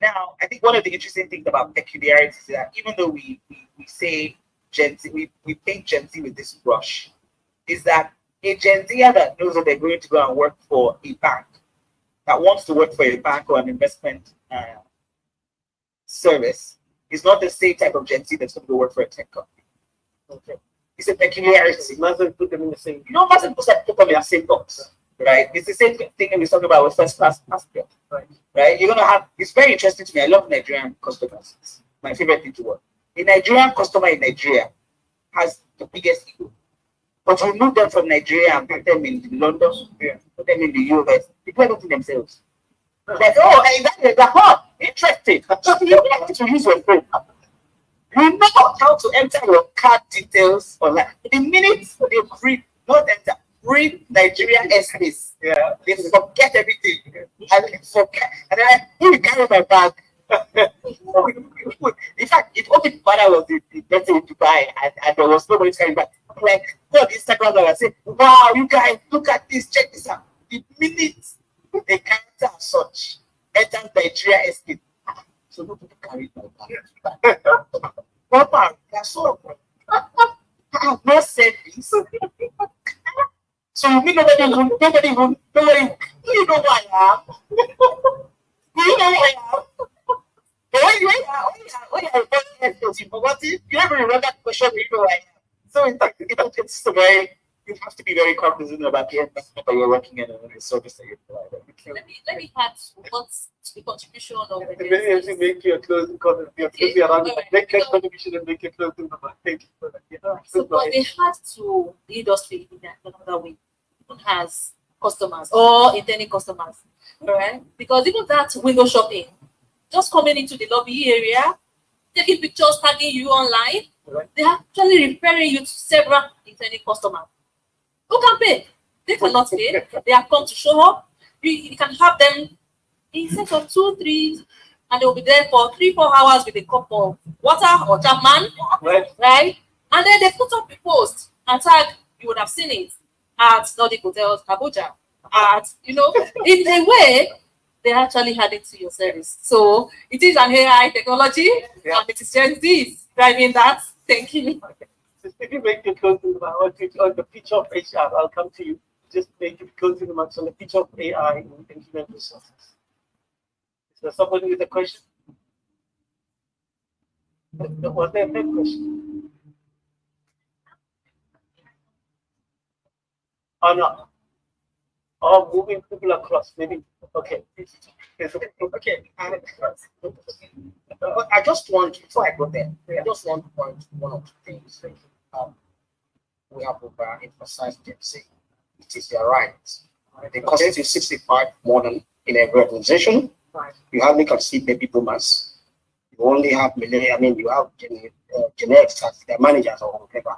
Now, I think one of the interesting things about peculiarities is that even though we say Gen Z, we paint Gen Z with this brush, is that a Gen Zer that knows that they're going to go and work for a bank, that wants to work for a bank or an investment service, is not the same type of Gen Z that's going to go work for a tech company. Okay. It's a peculiarity. You must put them in the same. You don't must put them in the same box. Right? It's the same thing we're talking about with first class passport. Right? You're gonna have. It's very interesting to me. I love Nigerian customers. It's my favorite thing to work. A Nigerian customer in Nigeria has the biggest ego. But you move them from Nigeria and put them in London, put them in the US. People are looking themselves. Like, oh, exactly, the hot, interesting. So you have to use your brain. You know how to enter your card details online. The minute they not enter, read Nigeria airspace. Yeah. They forget everything. And they forget. And then you carry my bag. In fact, if only father was the person to buy and there was nobody carrying back. Like, go on Instagram and I say, wow, you guys, look at this, check this out. The minute the character as such enters Nigeria airspace. So no people carry my bag. Papa, that's all. I have no savings. So me nobody, you know who I am. You know who I am. You never remember that question, you know who I am. So in fact, it's very, you have to be very cognizant about the impact that you're working in and the service that you provide. Let me add to what's the contribution of the Maybe make your closing comment. Your closing around make your contribution and make your closing comment. Thank you for that. Yeah. So, but they had to the industry in another way, even has customers or intending customers, all right? Because even that window shopping, just coming into the lobby area, taking pictures, tagging you online, right. They're actually referring you to several intending customers who can pay. They cannot pay. They have come to show up. You can have them in set of 2, 3, and they'll be there for 3-4 hours with a cup of water or Chapman, right? And then they put up a post and tag, you would have seen it, at Nordic Hotels, Abuja. At, in a way, they actually had it to your service. So it is an AI technology, and it is Gen Z driving that. Thank you. Okay. Just maybe make the closing remarks on the future of HR. I'll come to you. Just make the closing remarks on the future of AI in human resources. Is there somebody with a question? Was there a third question? Or not? Or moving people across, maybe. Okay. Okay. I just want, before I go there, I just want to point one or two things. We have overemphasized them saying it is their right. The constitute is 65 more than in every organization. You hardly can see baby boomers. You only have millennials. I mean, you have genetics as their managers or whatever.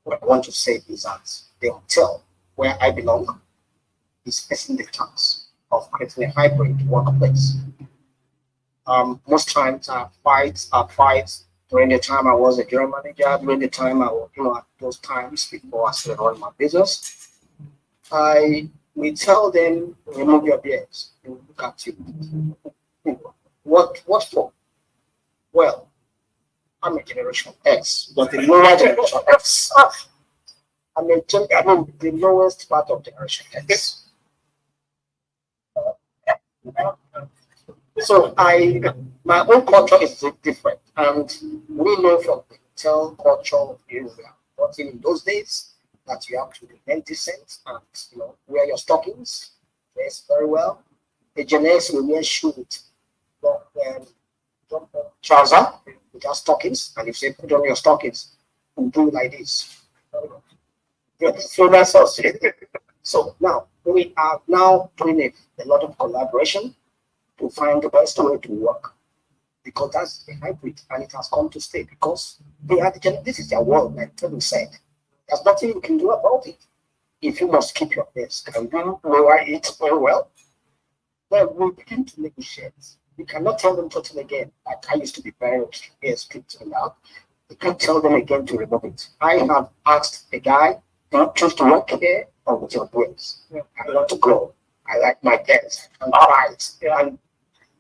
What I want to say is that the hotel where I belong is facing the chance of creating a hybrid workplace. Most times our fights during the time I was a general manager, during the time I was, at those times before I started running my business, we tell them, remove your beards, they will look at you. What for? Well, I'm a generation X, but the lower generation X. I mean, the lowest part of generation X. So my own culture is different, and we know from the hotel culture of Israel, but in those days that you have to remain decent and wear your stockings, dress very well. The Gen X will wear shoes, trouser without stockings, and if they put on your stockings, you do like this. So that's us. So now we are now doing a lot of collaboration to find the best way to work, because that's a hybrid and it has come to stay, because this is their world, like Kevin said. There's nothing you can do about it. If you must keep your desk and do lower it very well, then we begin to negotiate. We cannot tell them totally again, like I used to be very strict now. We can't tell them again to remove it. I have asked a guy, do you choose to work here or with your brains? I want to grow. I like my desk and fight. And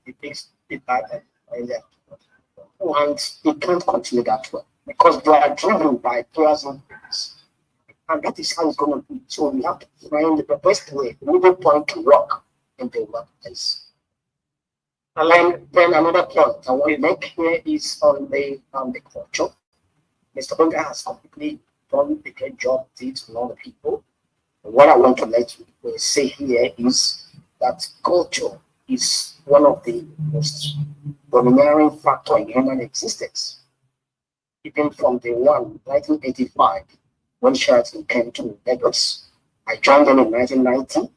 it takes it back and it can't continue that way, because they are driven by players and things. And that is how it's going to be. So we have to find the best way, the middle point to work in the workplace. And then another point I want to make here is on the culture. Mr. Bunga has completely done a great job with all the people. What I want to let you say here is that culture is one of the most domineering factors in human existence. Even from the 1985, when Sheraton came to Lagos, I joined them in 1990,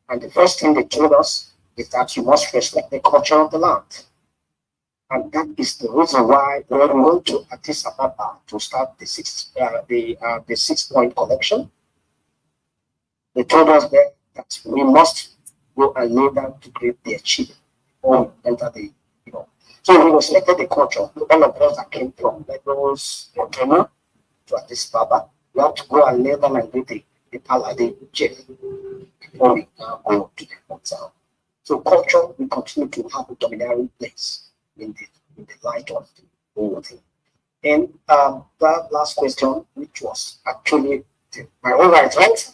and the first thing they told us is that you must respect the culture of the land. And that is the reason why when we went to Addis Ababa to start the 6-point collection, they told us that we must go and kneel down to greet their chief or we enter the, So we respected the culture. All of us that came from Lagos or Kenya to Addis Ababa, we have to go and kneel down and greet the Paladin chief before we go to the hotel. So culture will continue to have a dominant place in the light of the whole thing. And that last question, which was actually my own right?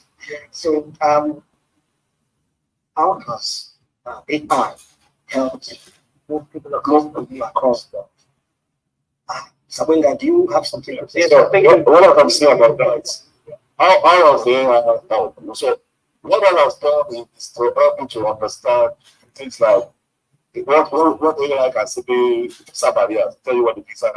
So how has AI helped move people across the Sabinga, do you have something to say? So, what I can say about that, how was the AI help? So what I was done is to help you to understand things like what AI can say visa barriers, tell you what the visa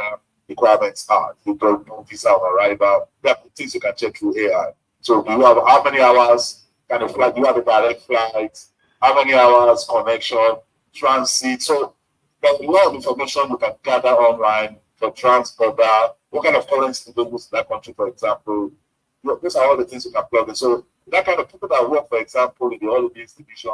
requirements are. You don't know visa on arrival. There are things you can check through AI. So do you have how many hours kind of flight? Do you have a direct flight? How many hours connection, transit? So there's a lot of information you can gather online for transport. What kind of currency do they use in that country, for example? These are all the things you can plug in. So that kind of people that work, for example, in the holidays division,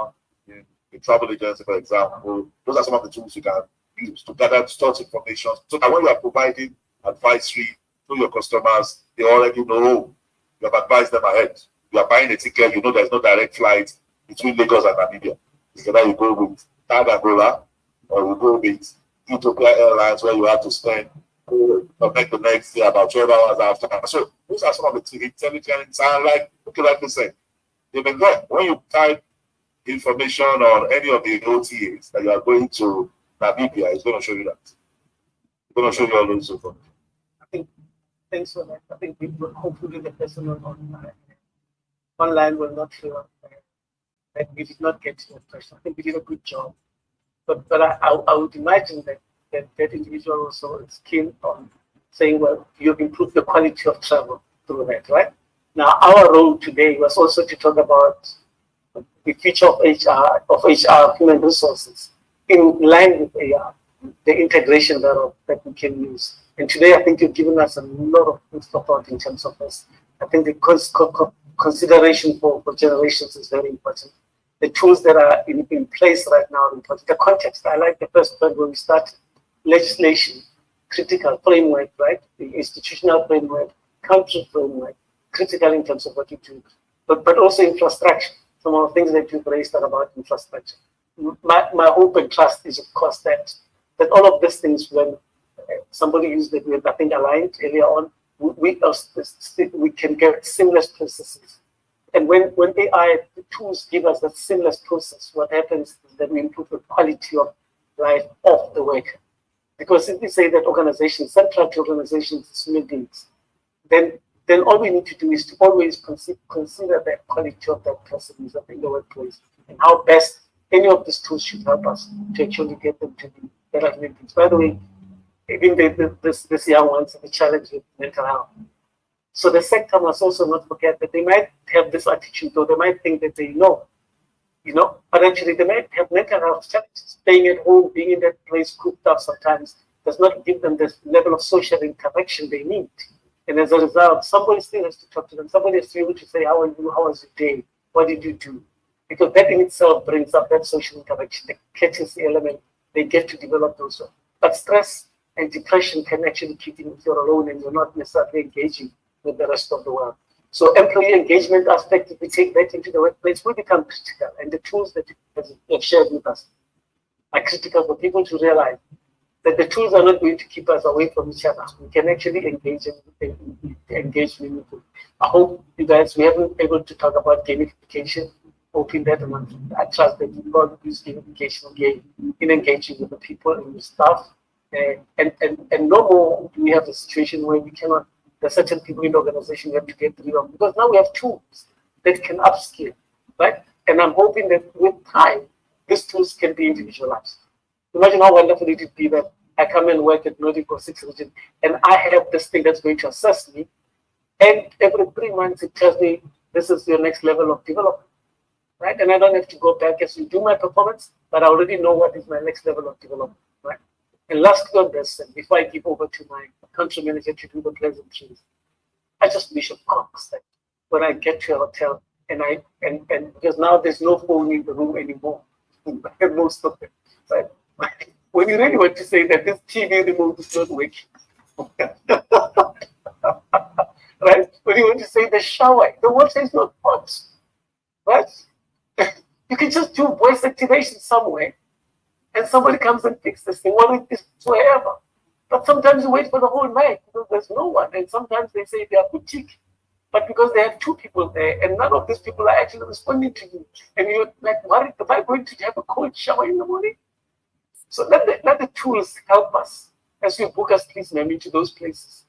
in the travel agency, for example, those are some of the tools you can use to gather source information. So that when you are providing advisory to your customers, they already know you have advised them ahead. You are buying a ticket, you know there's no direct flight between Lagos and Namibia. It's either you go with Tag Angola or you go with Ethiopia Airlines where you have to spend the next day about 12 hours after. So those are some of the intelligence and like you said, they've been there. When you type information on any of the OTAs that you are going to Namibia, it's going to show you that. It's going to show you all those information. I think, thanks for that. I think hopefully the person online will not feel that we did not get to that person. I think we did a good job. But I would imagine that individual also is keen on saying, well, you've improved the quality of travel through that, right? Now, our role today was also to talk about the future of HR, human resources, in line with AI, the integration thereof that we can use. And today, I think you've given us a lot of food for thought in terms of this. I think the consideration for generations is very important. The tools that are in place right now are important. The context, I like the first point where we started. Legislation, critical framework, right? The institutional framework, country framework, critical in terms of what you do. But also infrastructure. Some of the things that you've raised are about infrastructure. My hope and trust is, of course, that all of these things, when somebody used the word, I think, aligned earlier on, we can get seamless processes. And when AI tools give us that seamless process, what happens is that we improve the quality of life of the worker. Because if we say that organizations, central to organizations, is human beings, then all we need to do is to always consider the quality of that person who's in the workplace and how best any of these tools should help us to actually get them to be better human beings. By the way, even this young ones have a challenge with mental health. So the sector must also not forget that they might have this attitude, or they might think that they know, but actually they might have mental health challenges. Staying at home, being in that place cooped up sometimes does not give them this level of social interaction they need. And as a result, somebody still has to talk to them. Somebody has to be able to say, how are you? How was your day? What did you do? Because that in itself brings up that social interaction, the courtesy element. They get to develop those. But stress and depression can actually keep you if you're alone and you're not necessarily engaging with the rest of the world. So employee engagement aspect, if we take that into the workplace, will become critical. And the tools that you have shared with us are critical for people to realize that the tools are not going to keep us away from each other. We can actually engage meaningfully. I hope you guys, we haven't been able to talk about gamification, hoping that I trust that you all use gamification game in engaging with the people and the staff. And no more do we have a situation where we cannot, there's certain people in the organization we have to get rid of, because now we have tools that can upskill, right? And I'm hoping that with time, these tools can be individualized. Imagine how wonderful it would be that I come and work at Nordic or 6 region and I have this thing that's going to assess me. And every 3 months it tells me this is your next level of development, right? And I don't have to go back as you do my performance. but I already know what is my next level of development, right? And last on this, and before I give over to my country manager to do the pleasantries, I just wish, of course, that when I get to a hotel and because now there's no phone in the room anymore, most of them, right? When you really want to say that this TV remote is not working, right? When you want to say the shower, the water is not hot, right? You can just do voice activation somewhere, and somebody comes and fixes this thing. Well, it's forever. But sometimes you wait for the whole night because there's no one. And sometimes they say they are boutique, but because they have two people there, and none of these people are actually responding to you. And you're like, worried, am I going to have a cold shower in the morning? So let the tools help us as we book us, please, ma'am, into those places.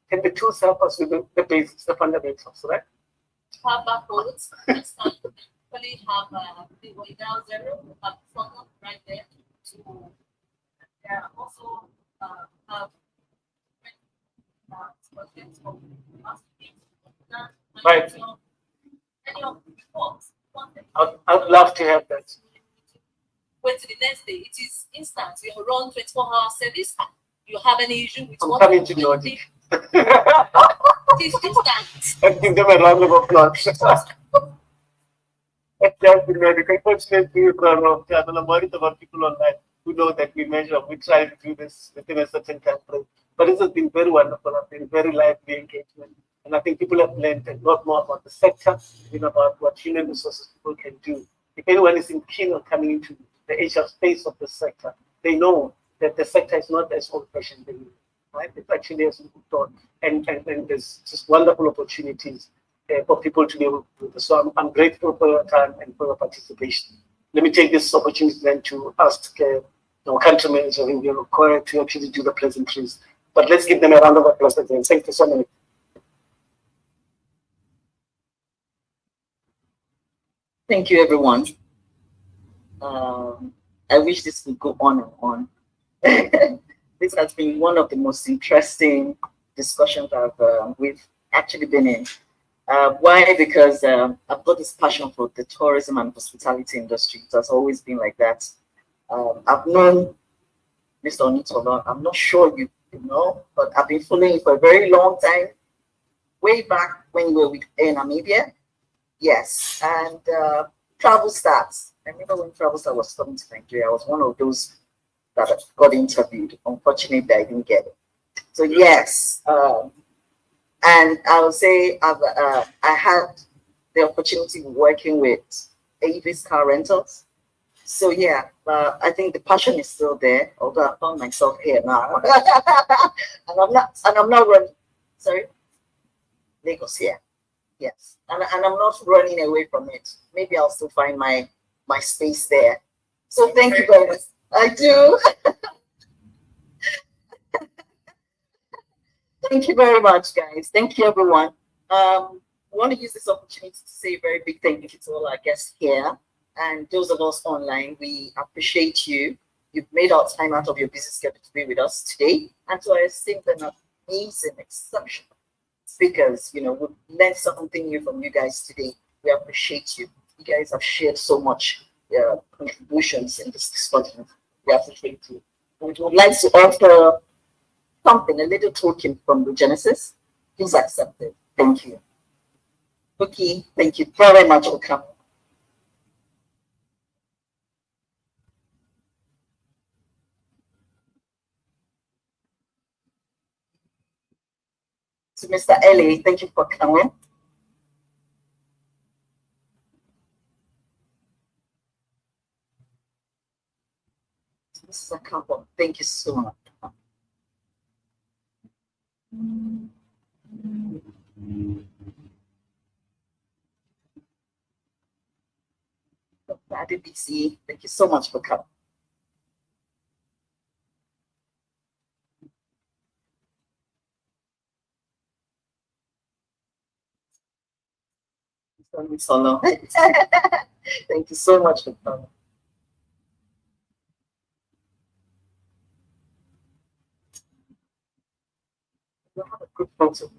Can the tools help us with the basics, the fundamentals, right? Have barcodes. Actually have the without zero, have someone right there to also have projects of Right. any of the reports. I'd love to have that. Wait till the next day. It is instant. We run 24-hour service. You have any issue with I'm what coming to the audit. it is instant. And give them a round of applause. Exactly, because unfortunately, I'm worried about people online who know that we measure, we try to do this within a certain time frame. But this has been very wonderful. I've been very lively engagement. And I think people have learned a lot more about the sector, about what human resources people can do. If anyone is keen on coming into the HR space of the sector, they know that the sector is not as old-fashioned, right? It's actually as moved on. And there's just wonderful opportunities for people to be able to do this. So I'm grateful for your time and for your participation. Let me take this opportunity then to ask our country manager who will require to actually do the pleasantries. But let's give them a round of applause again. Thank you so much. Thank you, everyone. I wish this would go on and on. This has been one of the most interesting discussions we've actually been in. Why? Because I've got this passion for the tourism and hospitality industry. It has always been like that. I've known Mr. Onitola. I'm not sure you know, but I've been following you for a very long time. Way back when we were with Air Namibia. Yes, and Travel Stars. I remember when Travel Stars was coming to Nigeria. I was one of those that got interviewed. Unfortunately, I didn't get it. So yes, and I would say I had the opportunity of working with Avis Car Rentals. So yeah, I think the passion is still there. Although I found myself here now, and I'm not running. Sorry, Lagos here. Yes, and I'm not running away from it. Maybe I'll still find my space there. So thank you very much. I do. Thank you very much, guys. Thank you, everyone. I want to use this opportunity to say a very big thank you to all our guests here and those of us online. We appreciate you. You've made our time out of your busy schedule to be with us today, and to our esteemed and amazing, exceptional speakers. We've learned something new from you guys today. We appreciate you. You guys have shared so much contributions in this discussion. We appreciate you. We would like to offer something, a little token from Regenesys. Please accept it. Thank you. Okay, thank you very much for coming. To Mr. Ellie, thank you for coming. To Mrs. Akambo, thank you so much. Dr. BC, thank you so much for coming. Solo. Thank you so much for coming. We'll have a good photo.